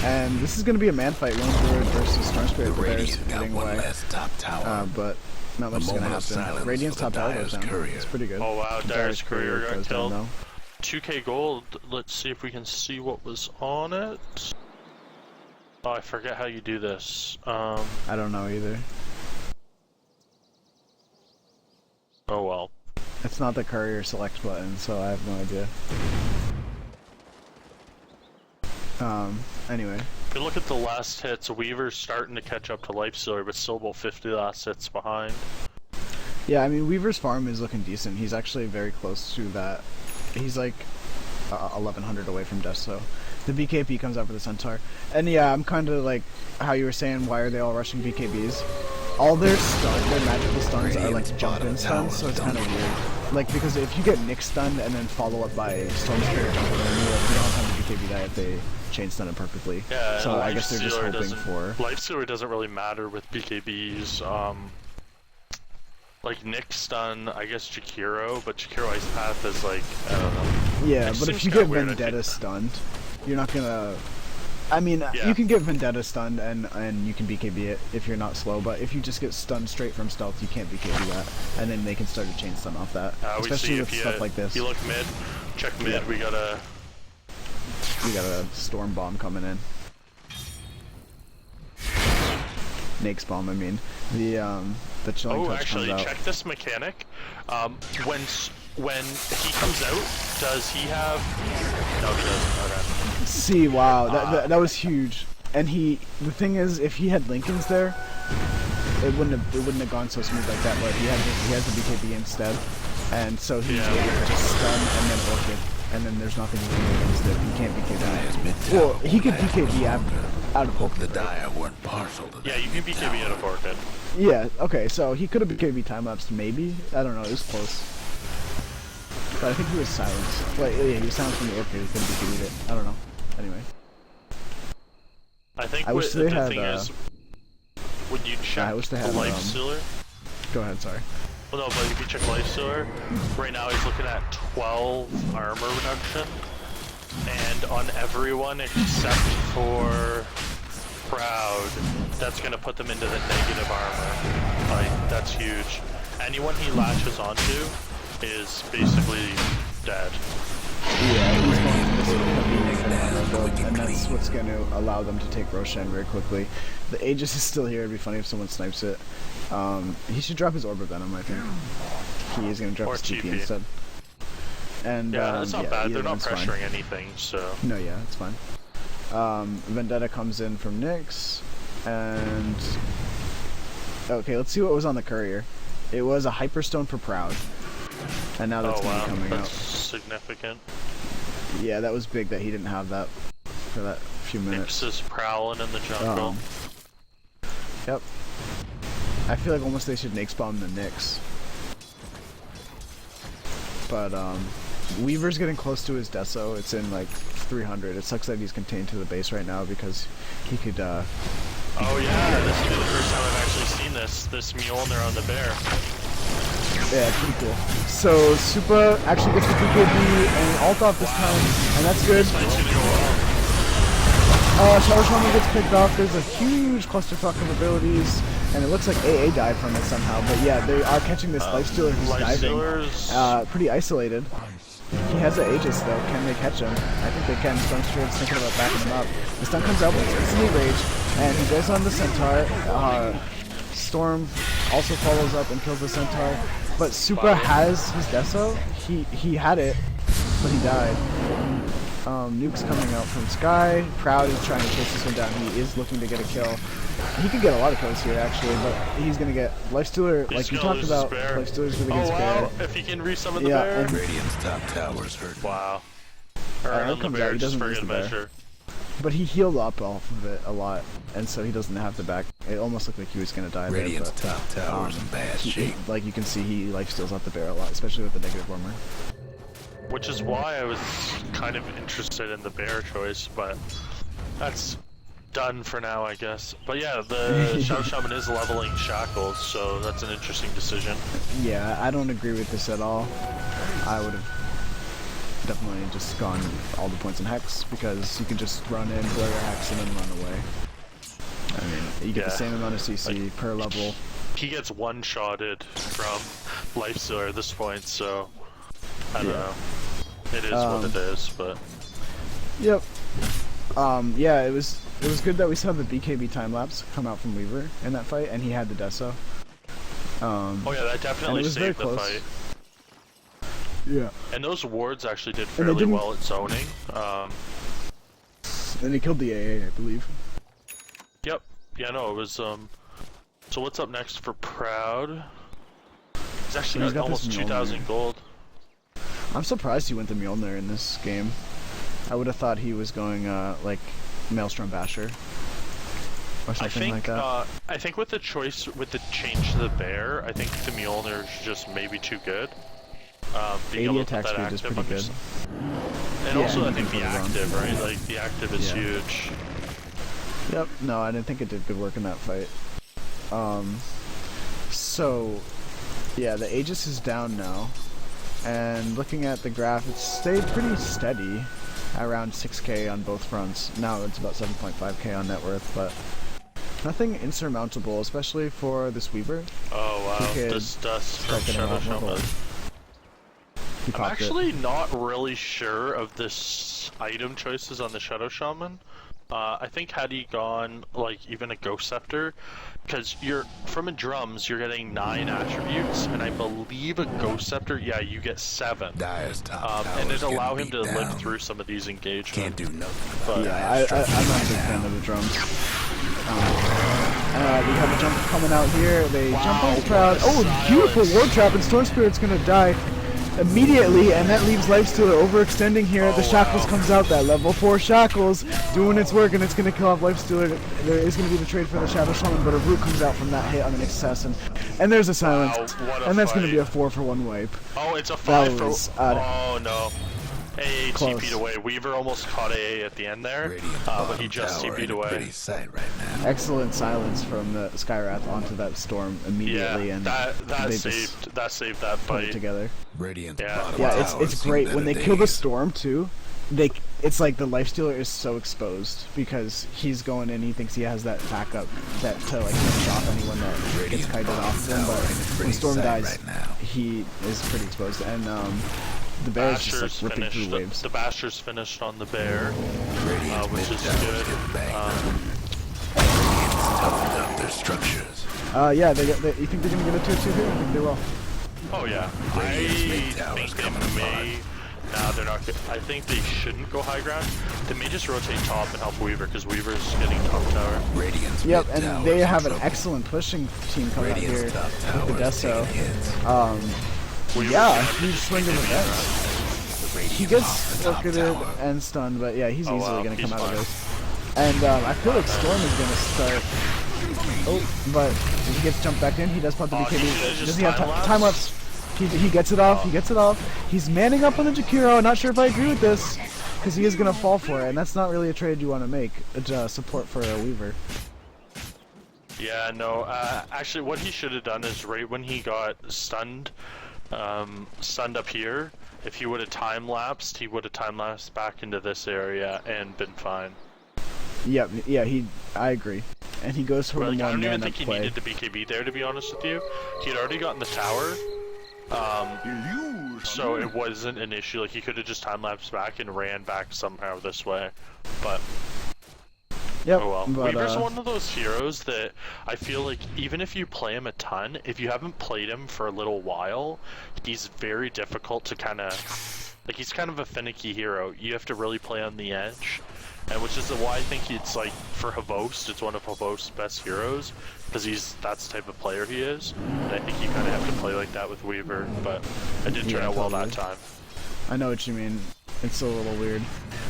and this is going to be a man fight. Lone Druid versus Storm Spirit. The Bears getting away, but not much is going to happen. Radiant's top tower goes down. It's pretty good. Oh wow, Dire's Courier got killed. Down, 2k gold. Let's see if we can see what was on it. Oh, I forget how you do this. I don't know either. Oh well. It's not the courier select button, so I have no idea. Anyway. If you look at the last hits, Weaver's starting to catch up to Lifestealer, but still about 50 last hits behind. Yeah, I mean, Weaver's farm is looking decent. He's actually very close to that. He's like 1100 away from death, so the BKB comes out for the Centaur. And yeah, I'm kind of like how you were saying, why are they all rushing BKBs? All their magical stuns are like jump-in stuns, so it's kind of weird. Like, because if you get Nick stunned and then follow up by Storm Spirit jump-in, you don't have time to BKB that if they chain stun it perfectly. Yeah, so I guess they're just hoping for... Lifestealer doesn't really matter with BKBs. Like Nick stun, I guess Jakiro, but Jakiro Ice Path is like, I don't know. Yeah, but if you get Vendetta stunned, you're not gonna... I mean, yeah. You can get Vendetta stunned and you can BKB it if you're not slow, but if you just get stunned straight from stealth, you can't BKB that, and then they can start to chain stun off that. Especially with stuff like this. You look mid, check mid, yeah. We got a storm bomb coming in. Nake's bomb, I mean. The chilling touch actually, comes out. Check this mechanic. When he comes out, does he have... No, he doesn't. Okay. See, wow, that was huge. And the thing is, if he had Lincolns there, it wouldn't have gone so smooth like that. But he has the BKB instead, and so he's able to just stun and then Orchid, and then there's nothing he can do against it. He can't BKB that. Well, he could BKB out of Orchid. The Dire weren't partial to that. Yeah, you can BKB out of Orchid. Yeah. Okay, so he could have BKB time lapsed, maybe. I don't know. It was close. But I think he was silenced. Wait, yeah, he was silenced from the Orchid. He couldn't BKB it. I don't know. Anyway. I think the thing is, would you check Lifestealer? Go ahead, sorry. Well, no, but if you check Lifestealer, right now he's looking at 12 armor reduction, and on everyone except for Proud, that's gonna put them into the negative armor. Like, that's huge. Anyone he latches onto is basically dead. Yeah, he's going to miss negative armor, and that's what's going to allow them to take Roshan very quickly. The Aegis is still here. It'd be funny if someone snipes it. He should drop his Orb of Venom, I think. He is going to drop his TP instead. And, yeah, that's not bad. They're not pressuring fine. anything, so... No, yeah, it's fine. Vendetta comes in from Nyx, and... Okay, let's see what was on the courier. It was a Hyperstone for Proud. And now that's going to be coming out. Significant. Yeah, that was big that he didn't have that for that few minutes. Nyx is prowling in the jungle. Yep. I feel like almost they should Nyx bomb the Nyx. But Weaver's getting close to his Deso. It's in like 300. It sucks that he's contained to the base right now because he could. Oh yeah, this will be the first time I've actually seen this Mjolnir on the bear. Yeah, it's pretty cool. So Supa actually gets the BKB and ult off this time, and that's good. Shadow Shaman gets picked off. There's a huge clusterfuck of abilities, and it looks like AA died from it somehow. But yeah, they are catching this Lifestealer who's diving. Pretty isolated. He has an Aegis though. Can they catch him? I think they can. Stormspirit's thinking about backing him up. The stun comes out, but it's instantly rage, and he goes on the Centaur. Storm also follows up and kills the Centaur. But Supra has his Deso. He had it, but he died. Nuke's coming out from Sky. Proud is trying to chase this one down. He is looking to get a kill. He could get a lot of kills here actually, but he's gonna get Lifestealer, like you talked about. Lifestealer's gonna get wow. If he can resummon the bear. Radiant's top tower's hurt. Wow. It comes out. He doesn't lose the bear. But he healed up off of it a lot, and so he doesn't have to back. It almost looked like he was gonna die Radiant's there. Radiant's top tower's in bad shape. Like you can see, he lifesteals out the bear a lot, especially with the negative armor. Which is why I was kind of interested in the bear choice, but that's done for now, I guess. But yeah, the Shadow Shaman is leveling Shackles, so that's an interesting decision. Yeah, I don't agree with this at all. I would have definitely just gone all the points in Hex, because you can just run in, blow your Hex, and then run away. I mean, you get the same amount of CC per level. He gets one-shotted from Lifestealer at this point, so I don't know. It is what it is, but... Yep. Yeah, it was good that we saw the BKB time-lapse come out from Weaver in that fight, and he had the Deso. Oh yeah, that definitely saved the fight. Yeah. And those wards actually did fairly well at zoning. And he killed the AA, I believe. Yep. Yeah, no, it was, So what's up next for Proud? He's actually got almost 2,000 gold. I'm surprised he went to Mjolnir in this game. I would have thought he was going, like, Maelstrom Basher. Or something like that. I think with the choice, with the change to the bear, I think the Mjolnir is just maybe too good. 80 attack speed is pretty good. And also I think the active, right? Like, the active is huge. Yep, no, I didn't think it did good work in that fight. So, yeah, the Aegis is down now. And looking at the graph, it's stayed pretty steady, around 6k on both fronts. Now it's about 7.5k on net worth, but nothing insurmountable, especially for this Weaver. Oh wow, this dust from Shadow Shaman. I'm actually not really sure of this item choices on the Shadow Shaman. I think had he gone, like, even a Ghost Scepter, because from a drums, you're getting 9 attributes, and I believe a Ghost Scepter, yeah, you get 7. And it'd allow him to live through some of these engagements. Can't do nothing. But yeah, I'm not a big fan of the drums. We have a jump coming out here. They jump on the Proud. Oh, beautiful Ward Trap, and Storm Spirit's gonna die immediately, and that leaves Lifestealer overextending here. The Shackles comes out, that level 4 Shackles doing its work, and it's going to kill off Lifestealer. There is going to be the trade for the Shadow Shaman, but a root comes out from that hit on an assassin, and there's a silence, and that's going to be a 4-for-1 wipe. Oh, it's a 5 for... Oh no. AA TP'd away. Weaver almost caught AA at the end there, but he just TP'd away. Excellent silence from the Skywrath onto that storm immediately, and that saved that fight together. Yeah, it's great when they kill the storm too. It's like the Lifestealer is so exposed because he's going in. He thinks he has that backup to like finish off anyone that gets kited off him. But when Storm dies, he is pretty exposed, and the bear is just like ripping through waves. The Basher's finished on the bear, which is good. Toughened up their structures. Yeah, you think they're gonna get a 2-2 here? I think they will. Oh yeah, I think they may. Nah, they're not good. I think they shouldn't go high ground. They may just rotate top and help Weaver, because Weaver's getting top tower. Yep, and they have an excellent pushing team coming out here with the Deso. Yeah, huge swing of events. He gets orchided and stunned, but yeah, he's easily going to come out of this. And I feel like Storm is going to start. Oh, but he gets jumped back in. He does pop the BKB. Does he have time lapse? He gets it off. He gets it off. He's manning up on the Jakiro. Not sure if I agree with this, because he is going to fall for it, and that's not really a trade you want to make. Support for a Weaver. Yeah, no. Actually, what he should have done is right when he got stunned up here, if he would have time-lapsed, he would have time-lapsed back into this area and been fine. Yep, yeah, I agree. And he goes for Like, the I don't one even mana think he play. needed the BKB there, to be honest with you. He had already gotten the tower, so it wasn't an issue. Like, he could have just time-lapsed back and ran back somehow this way. But, yep, oh well. but, Weaver's one of those heroes that I feel like even if you play him a ton, if you haven't played him for a little while, he's very difficult to kind of... Like, he's kind of a finicky hero. You have to really play on the edge. And which is why I think it's like, for Havost, it's one of Havost's best heroes, because that's the type of player he is. And I think you kind of have to play like that with Weaver, but it did turn out well that time. I know what you mean. It's a little weird.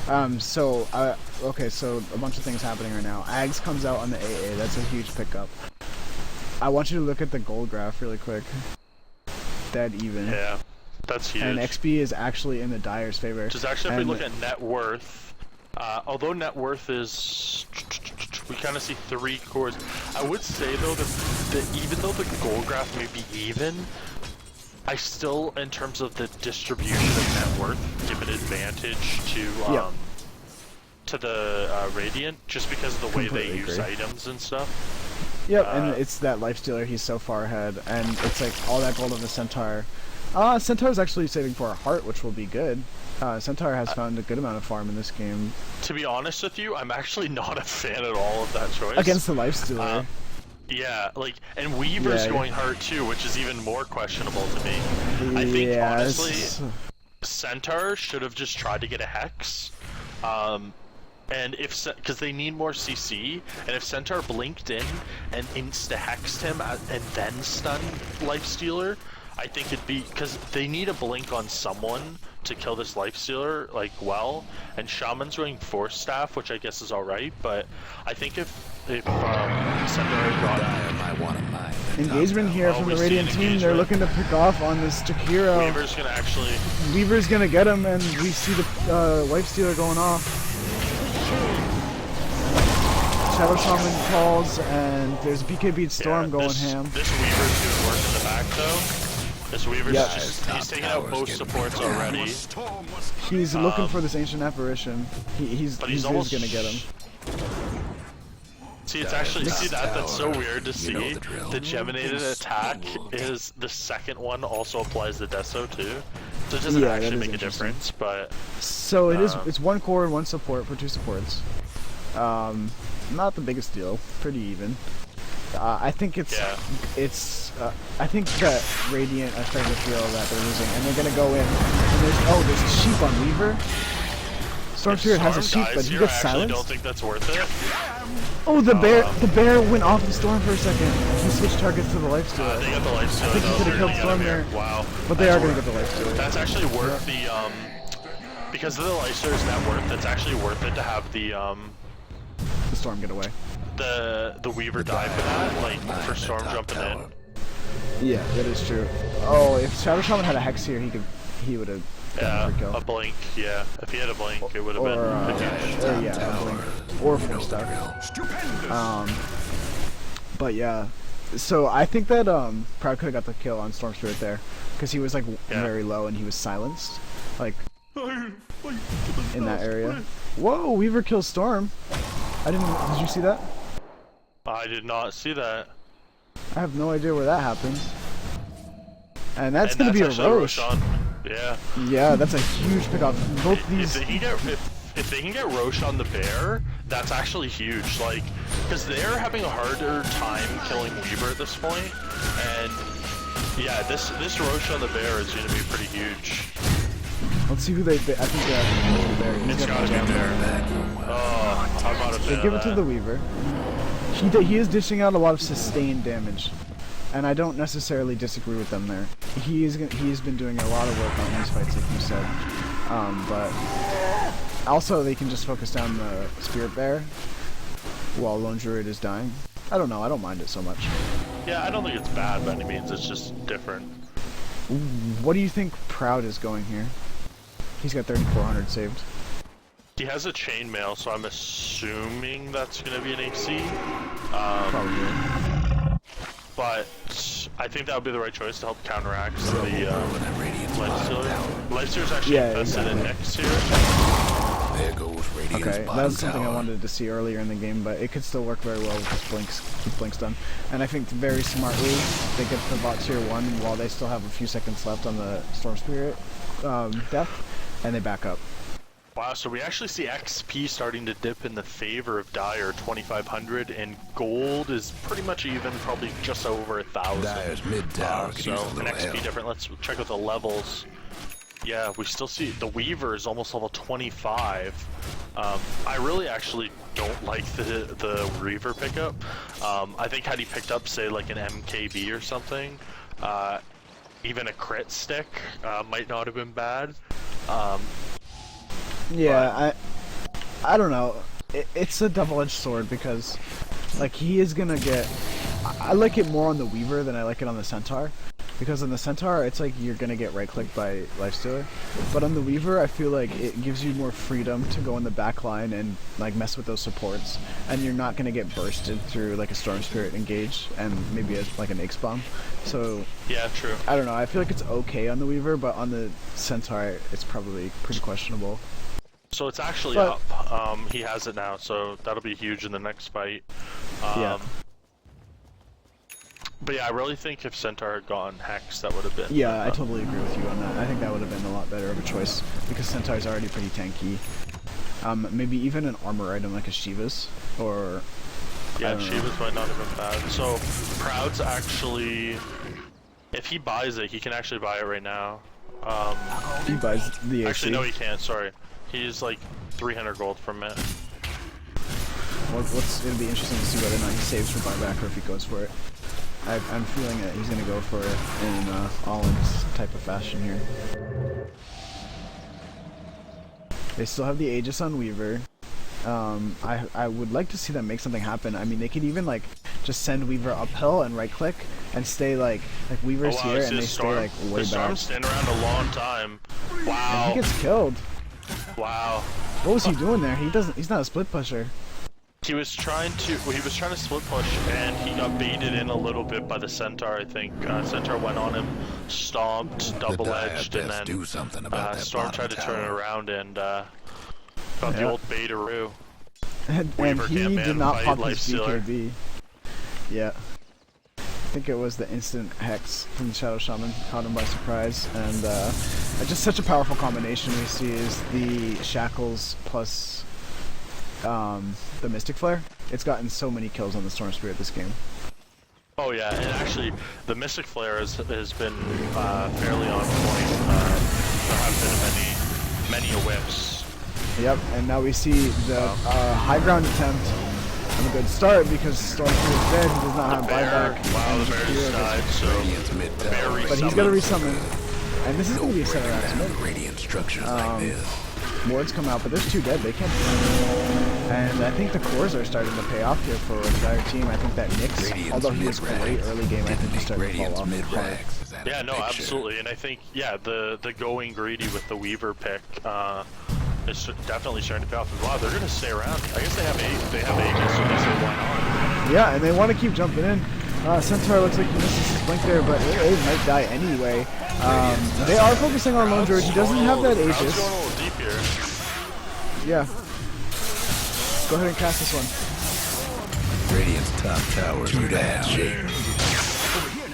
Okay, so a bunch of things happening right now. Ags comes out on the AA, that's a huge pickup. I want you to look at the gold graph really quick. Dead even. Yeah, that's huge. And XP is actually in the Dyer's favor. Which is actually, if we look at net worth, although net worth is, we kind of see 3 cores. I would say though that even though the gold graph may be even, I still, in terms of the distribution of net worth, give an advantage to the Radiant, just because of the way they use items and stuff. Yep, and it's that lifestealer, he's so far ahead, and it's like all that gold on the Centaur. Centaur's actually saving for a heart, which will be good. Centaur has found a good amount of farm in this game. To be honest with you, I'm actually not a fan at all of that choice. Against the lifestealer. Yeah, like, and Weaver's going hard too, which is even more questionable to me. I think, honestly, Centaur should have just tried to get a Hex. And because they need more CC, and if Centaur blinked in and insta-hexed him and then stunned Lifestealer, I think it'd be, because they need a blink on someone to kill this Lifestealer, like, well, and Shaman's going Force Staff, which I guess is alright, but I think if Centaur got engagement here from the Radiant team, they're looking to pick off on this Jakiro. Weaver's gonna actually... Weaver's gonna get him, and we see the Lifestealer going off. Shadow Shaman calls, and there's a BKB Storm going ham. This Weaver's doing work in the back, though. This Weaver's he's taking out both supports already. He's looking for this Ancient Apparition. He's almost gonna get him. See, it's actually, that's so weird to see. The Geminated attack is the second one also applies the Deso too. So it doesn't actually make a difference, but... So it's 1 core and 1 support for 2 supports. Not the biggest deal, pretty even. I think I think that Radiant are starting to feel that they're losing, and they're gonna go in. And there's a sheep on Weaver. Storm Spirit has a sheep, but he gets silenced. I don't think that's worth it. Oh, the bear went off the Storm for a second. He switched targets to the Lifestealer. They got the Lifestealer. I think he could have killed Storm there. Wow. But they are gonna get the Lifestealer. That's actually worth the because of the Lifestealer's net worth. It's actually worth it to have the Storm get away. The Weaver die for that, like for Storm jumping in. Yeah, that is true. Oh, if Shadow Shaman had a Hex here, he would have. Yeah, a blink. Yeah, if he had a blink, it would have been a blink or Force Staff. But yeah, so I think that Proud could have got the kill on Storm Spirit there, because he was like very low and he was silenced, like in that area. Whoa, Weaver kills Storm. Did you see that? I did not see that. I have no idea where that happened. And that's gonna be a Roche. Yeah. Yeah, that's a huge pickup. Both these. If they can get Roche on the bear, that's actually huge. Like, because they're having a harder time killing Weaver at this point, and yeah, this Roche on the bear is gonna be pretty huge. Let's see who they. I think they have the bear. It's gotta be bear. Oh, I'm not a fan. They give it to the Weaver. He is dishing out a lot of sustained damage, and I don't necessarily disagree with them there. He's been doing a lot of work on these fights, like you said. But also they can just focus down the Spirit Bear while Lone Druid is dying. I don't know. I don't mind it so much. Yeah, I don't think it's bad by any means. It's just different. What do you think Proud is going here? He's got 3,400 saved. He has a chainmail, so I'm assuming that's going to be an AC. Probably. But I think that would be the right choice to help counteract the Lifestealer. Lifestealer's actually invested in Nyx here. There goes Radiant's Okay, bottom that was something I tower. wanted to see earlier in the game, but it could still work very well with this blinks done. And I think very smartly they get the bot tier 1 while they still have a few seconds left on the Storm Spirit death, and they back up. Wow, so we actually see XP starting to dip in the favor of Dire, 2,500, and gold is pretty much even, probably just over 1,000. Dire's mid tower could So use a an little XP help. different. Let's check out the levels. Yeah, we still see the Weaver is almost level 25. I really actually don't like the Reaver pickup. I think had he picked up, say, like an MKB or something, even a crit stick might not have been bad. Yeah, I don't know. It's a double-edged sword because, like, he is gonna get. I like it more on the Weaver than I like it on the Centaur, because on the Centaur it's like you're gonna get right-clicked by Lifestealer, but on the Weaver I feel like it gives you more freedom to go in the back line and like mess with those supports, and you're not gonna get bursted through like a Storm Spirit engage and maybe like an Axe Bomb. So yeah, true. I don't know. I feel like it's okay on the Weaver, but on the Centaur it's probably pretty questionable. So it's actually But- up. He has it now, so that'll be huge in the next fight. Yeah. But yeah, I really think if Centaur had gone Hex, that would have been... Yeah, I totally agree with you on that. I think that would have been a lot better of a choice, because Centaur's already pretty tanky. Maybe even an armor item like a Shiva's, or... Yeah, I don't know. Shiva's might not have been bad. So, Proud's actually... If he buys it, he can actually buy it right now. He buys the AC. Actually, no, he can't, sorry. He's like 300 gold from it. It'll be interesting to see whether or not he saves for buyback or if he goes for it. I'm feeling that he's going to go for it in all-in type of fashion here. They still have the Aegis on Weaver. I would like to see them make something happen. I mean, they could even like just send Weaver uphill and right-click and stay like Weaver's Oh, wow, here I and see they a stay Storm. like way The Storm's back. staying around a long time. And Wow. he gets killed. Wow. What was he doing there? He's not a split pusher. He was trying to split push, and he got baited in a little bit by the Centaur, I think. Centaur went on him, stomped, double-edged, and then do something about that Storm bottom tried to turn it tower. around and got the old baitaroo. And Weaver he can't did man not fight pop his Lifestealer. BKB. Yeah. I think it was the instant Hex from the Shadow Shaman, caught him by surprise, and just such a powerful combination we see is the Shackles plus the Mystic Flare. It's gotten so many kills on the Storm Spirit this game. Oh yeah, and actually, the Mystic Flare has been fairly on point. There have been many whiffs. Yep, and now we see the high ground attempt on a good start because Storm Spirit's dead, he does not have Bear, buyback. wow, and the bear Shakira just died, so Radiant's mid the bear tower. But he's gonna resummons. resummon. And this is gonna be a center axe mid. Radiant structures like this. Wards come out, but there's two dead, they can't do anything. And I think the cores are starting to pay off here for the Dire team. I think that Nyx, Radiant's although he was mid-ranks. great early game, I think he's starting to fall Radiant's off mid hard. ranks. Is that Yeah, a no, picture? absolutely, and I think the going greedy with the Weaver pick is definitely starting to pay off. Wow, they're gonna stay around. I guess they have Aegis, so they say why not? Yeah, and they want to keep jumping in. Centaur looks like he misses his blink there, but it might die anyway. They are focusing on Lone George. He doesn't have that Crowd's Aegis. going a little deep here. Yeah. Go ahead and cast this one. Radiant's top tower is in bad shape.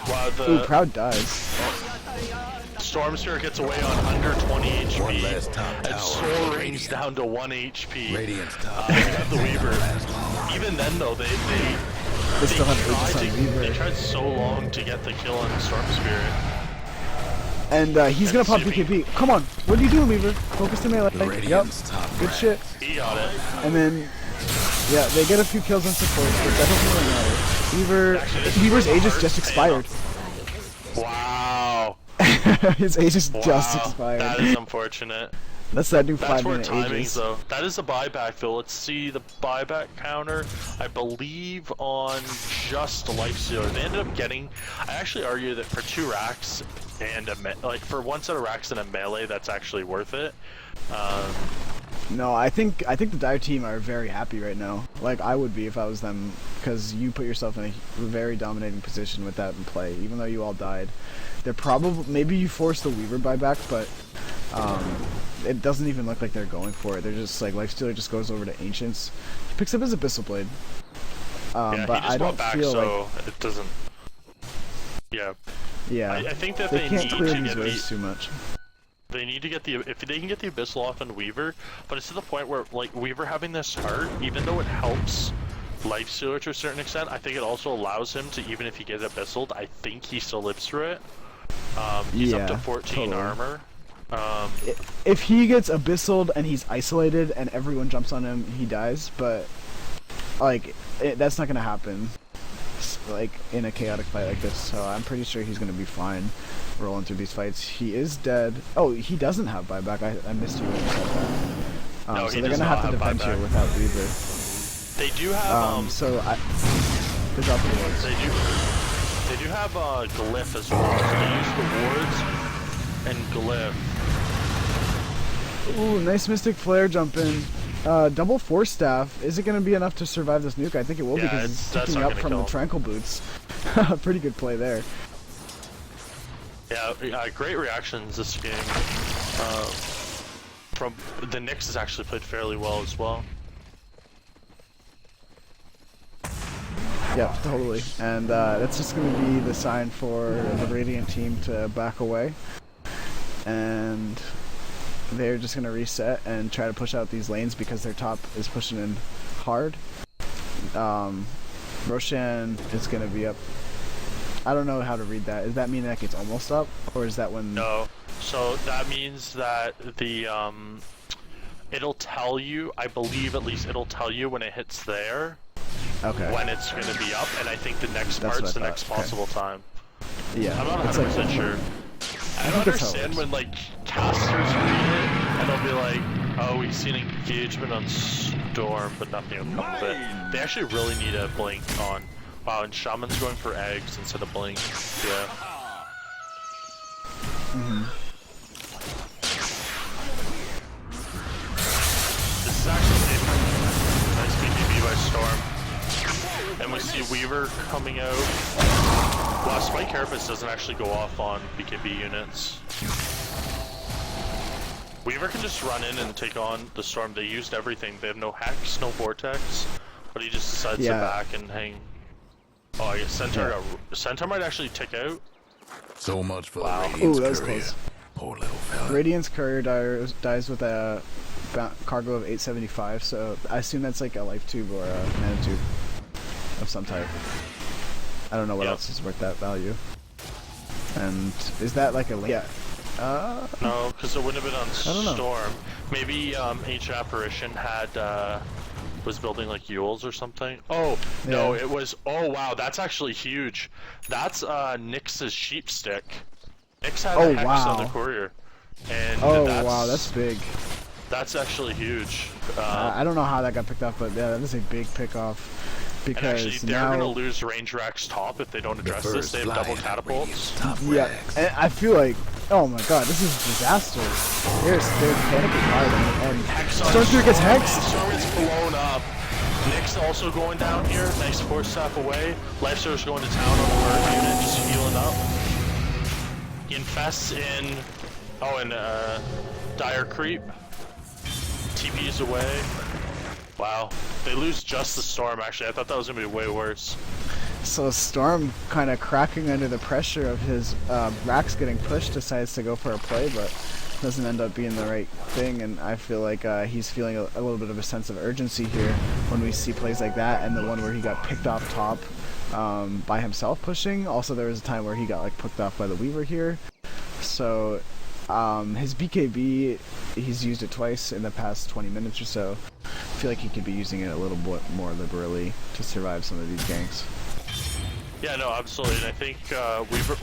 Wow, Ooh, the Proud dies. Storm Spirit gets away on under 20 HP, One less top and tower. Soul for Rings Radiant. down to 1 HP. Radiant's top You tower have the is not Weaver. gonna last long. Even then, though, They still have Aegis on they Weaver. tried so long to get the kill on Storm Spirit. And he's gonna pop see if he- BKB. Come on, what are you doing, Weaver? Focus the melee. The Yep, Radiant's top good rank. shit. He got it. And then, yeah, they get a few kills on support, but that doesn't really matter. Actually, this is Weaver's where the Aegis heart's just paying expired. Wow. His Aegis Wow. just expired. That is unfortunate. That's that new That's where 5-minute timings, Aegis. though. That is a buyback, though. Let's see the buyback counter. I believe on just Lifestealer. They ended up getting. I actually argue that for 2 racks and for 1 set of racks and a melee, that's actually worth it. No, I think the Dire team are very happy right now. Like I would be if I was them, because you put yourself in a very dominating position with that in play. Even though you all died, they're probably maybe you force the Weaver buyback, but it doesn't even look like they're going for it. They're just like Lifestealer just goes over to Ancients. He picks up his Abyssal Blade. Yeah, but he just I don't back, feel so like it doesn't. Yeah. Yeah. I think that they they can't need clear to these get waves too much. They need to get the if they can get the Abyssal off on Weaver, but it's to the point where like Weaver having this heart, even though it helps Lifestealer to a certain extent, I think it also allows him to, even if he gets Abyssaled, I think he still lives through it. He's up to 14 armor. If he gets Abyssaled and he's isolated and everyone jumps on him, he dies. But like that's not gonna happen. Like in a chaotic fight like this, so I'm pretty sure he's gonna be fine rolling through these fights. He is dead. Oh, he doesn't have buyback. I missed you when you said that. No, so they're gonna have to defend here without Weaver. They do have so they're dropping the wards. They do have glyph as well. So they use the wards and glyph. Ooh, nice Mystic Flare jump in. Double Force Staff. Is it going to be enough to survive this nuke? I think it will because it's sticking up from the Tranquil Boots. Pretty good play there. Yeah, great reactions this game. From the Nyx has actually played fairly well as well. Yeah, totally. And that's just going to be the sign for the Radiant team to back away. And they're just going to reset and try to push out these lanes because their top is pushing in hard. Roshan is going to be up. I don't know how to read that. Does that mean that it's almost up? Or is that when... No. So that means that the... it'll tell you, I believe at least it'll tell you when it hits there. Okay. When it's going to be up, and I think the next part's the next possible time. Yeah. I'm not 100% sure. I don't understand when, like, casters read it, and they'll be like, oh, we've seen engagement on Storm, but nothing will come of it. They actually really need a blink on. Wow, and Shaman's going for eggs instead of blink. Yeah. This is actually a nice BKB by Storm. And we see Weaver coming out. Wow, Spike Carapace doesn't actually go off on BKB units. Weaver can just run in and take on the Storm. They used everything. They have no Hex, no Vortex, but he just decides to back and hang. Oh, I guess Centaur might actually tick out. So much for Radiant's that was courier. close. Poor little fella. Radiant's courier dies with a cargo of 875, so I assume that's like a life tube or a mana tube of some type. I don't know what else is worth that value. And is that like a link? Yeah. No, because it wouldn't have been on I don't know. Storm. Maybe Ancient Apparition had was building like Yules or something. Oh no, it was. Oh wow, that's actually huge. That's Nyx's sheep stick. Nyx had a Hex on the courier. And wow, that's big. That's actually huge. I don't know how that got picked off, but yeah, that is a big pick off. Because and actually, they're now... gonna lose range racks top if they don't address this. They have double catapults. Yeah, and I feel like, oh my god, this is a disaster. They're panicking hard, and Stormtrooper gets hexed. Storm gets blown up. Nyx also going down here. Nice Force Staff away. Lifestealer's going to town on the Merc unit, just healing up. He infests in. Oh, and Dire Creep. TP's away. Wow, they lose just the Storm actually. I thought that was going to be way worse. So Storm, kind of cracking under the pressure of his racks getting pushed, decides to go for a play, but doesn't end up being the right thing, and I feel like he's feeling a little bit of a sense of urgency here when we see plays like that, and the one where he got picked off top by himself pushing. Also, there was a time where he got like picked off by the Weaver here. So his BKB, he's used it twice in the past 20 minutes or so. I feel like he could be using it a little bit more liberally to survive some of these ganks. Yeah, no, absolutely. And I think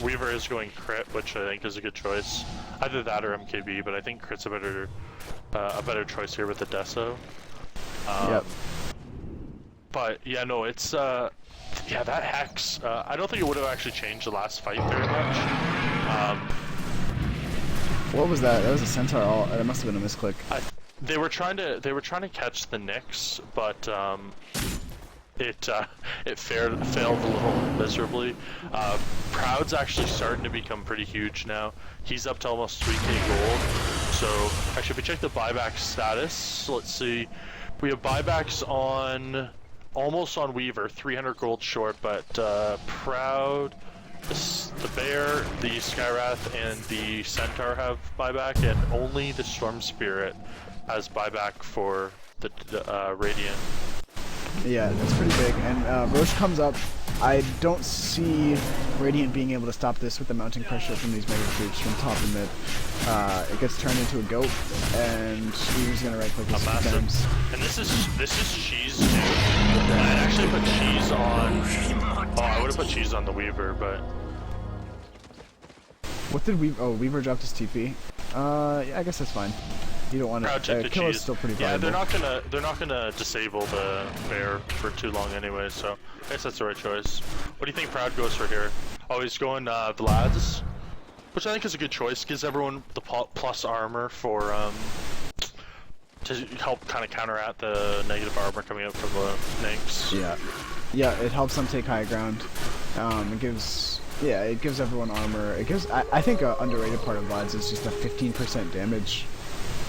Weaver is going crit, which I think is a good choice. Either that or MKB, but I think crit's a better choice here with the Deso. Yep. But yeah, no, it's yeah, that Hex. I don't think it would have actually changed the last fight very much. What was that? That was a Centaur ult. That must have been a misclick. They were trying to catch the Nyx, but it failed a little miserably. Proud's actually starting to become pretty huge now. He's up to almost 3k gold, So actually, if we check the buyback status, let's see. We have buybacks on almost on Weaver, 300 gold short, but Proud, the Bear, the Skyrath, and the Centaur have buyback, and only the Storm Spirit has buyback for the Radiant. Yeah, that's pretty big. And Roche comes up. I don't see Radiant being able to stop this with the mounting pressure from these mega creeps from top and mid. It gets turned into a goat, and he's gonna right click his stems. And this is cheese too. I'd actually put cheese on. Oh, I would have put cheese on the Weaver, but. What did Weaver? Oh, Weaver dropped his TP. Yeah, I guess that's fine. You don't want to. Killer's still pretty valuable. Yeah, they're not gonna disable the Bear for too long anyway. So I guess that's the right choice. What do you think Proud goes for here? Oh, he's going Vlad's, which I think is a good choice. Gives everyone the plus armor for to help kind of counteract the negative armor coming out from the Ninx. Yeah, it helps them take high ground. It gives everyone armor. It gives. I think an underrated part of Vlad's is just a 15% damage.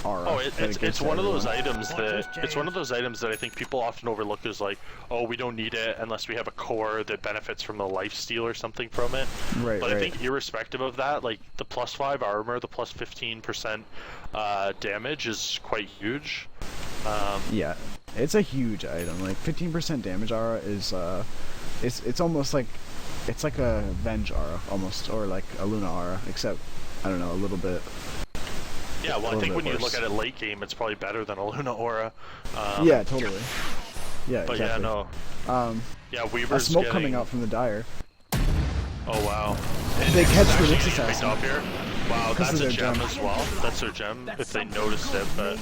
Oh, it's one of those items that I think people often overlook as like, oh, we don't need it unless we have a core that benefits from the lifesteal or something from it. Right. But I think irrespective of that, like the +5 armor, the plus 15% damage is quite huge. Yeah, it's a huge item. Like 15% damage aura is it's almost like it's like a Venge aura almost, or like a Luna aura, except I don't know, a little bit. Yeah, well, I think when you look at it late game, it's probably better than a Luna aura. Yeah, totally. Yeah, but exactly. yeah, no. Yeah, Weaver's a smoke getting... coming out from the Dire. Oh wow. They catch the Nyx assassin. Up here. Wow, that's a gem gem as well. That's their gem, if they noticed it, but...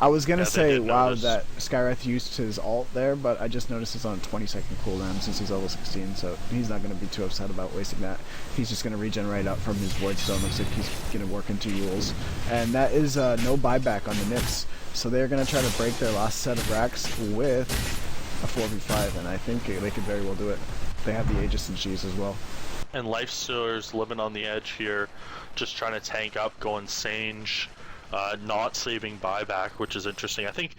I was gonna say, wow, notice. that Skyrath used his ult there, but I just noticed it's on a 20-second cooldown since he's level 16, so he's not gonna be too upset about wasting that. He's just gonna regenerate up from his Void Stone. Looks like he's gonna work into Yules. And that is no buyback on the Nyx, so they're gonna try to break their last set of racks with a 4v5, and I think they could very well do it. They have the Aegis and Cheese as well. And Lifestealer's living on the edge here, just trying to tank up, going Sange. Not saving buyback, which is interesting. I think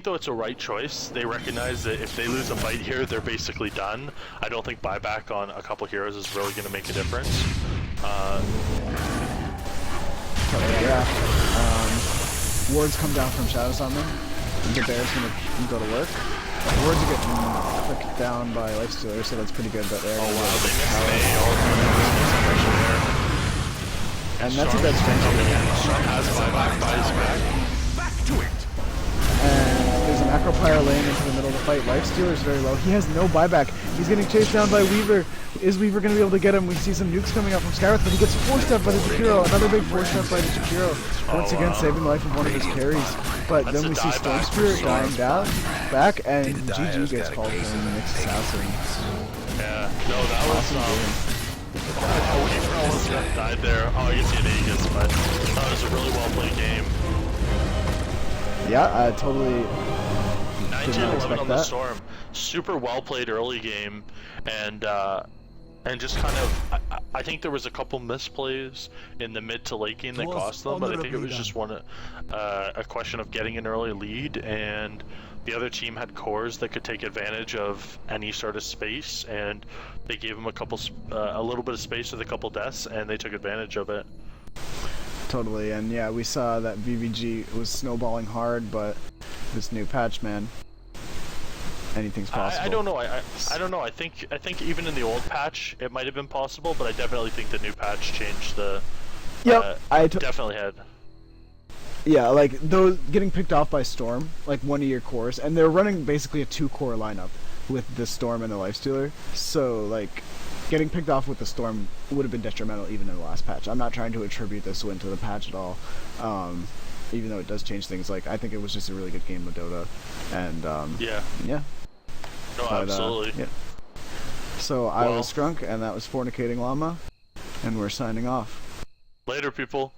though it's a right choice. They recognize that if they lose a fight here, they're basically done. I don't think buyback on a couple heroes is really going to make a difference. Wards come down from Shadow Summon. The Bear's gonna go to work. Wards are getting clicked down by Lifestealer, so that's pretty good. But they're and that's a dead strength. Has buyback by his back to it. And there's a macro pyre laying into the middle of the fight. Lifestealer is very low. He has no buyback. He's getting chased down by Weaver. Is Weaver going to be able to get him? We see some nukes coming out from Skyrath, but he gets force-stepped by the Jakiro. Another big force-step by the Jakiro. Once again, saving the life of one of his carries. But then we see Storm Spirit dying down, back, and GG gets called for the Nyx assassin. Yeah, no, that was Oh, Weaver almost died there. Oh, I can see an Aegis, but that was a really well played game. Yeah, I totally 19-11 on the Storm. Super well played early game, and just kind of, I think there was a couple misplays in the mid to late game that cost them, but I think it was just a question of getting an early lead, and the other team had cores that could take advantage of any sort of space, and they gave them a little bit of space with a couple deaths, and they took advantage of it. Totally, and yeah, we saw that VVG was snowballing hard, but this new patch, man, anything's possible. I don't know. I don't know. I think even in the old patch, it might have been possible, but I definitely think the new patch changed the. Yep, definitely had. Yeah, like those getting picked off by Storm, like one of your cores, and they're running basically a 2-core lineup with the Storm and the Lifestealer. So like, getting picked off with the Storm would have been detrimental even in the last patch. I'm not trying to attribute this win to the patch at all, even though it does change things. Like I think it was just a really good game of Dota, and yeah. No, but, absolutely. Yeah. So I was Strunk, and that was Fornicating Llama, and we're signing off. Later, people.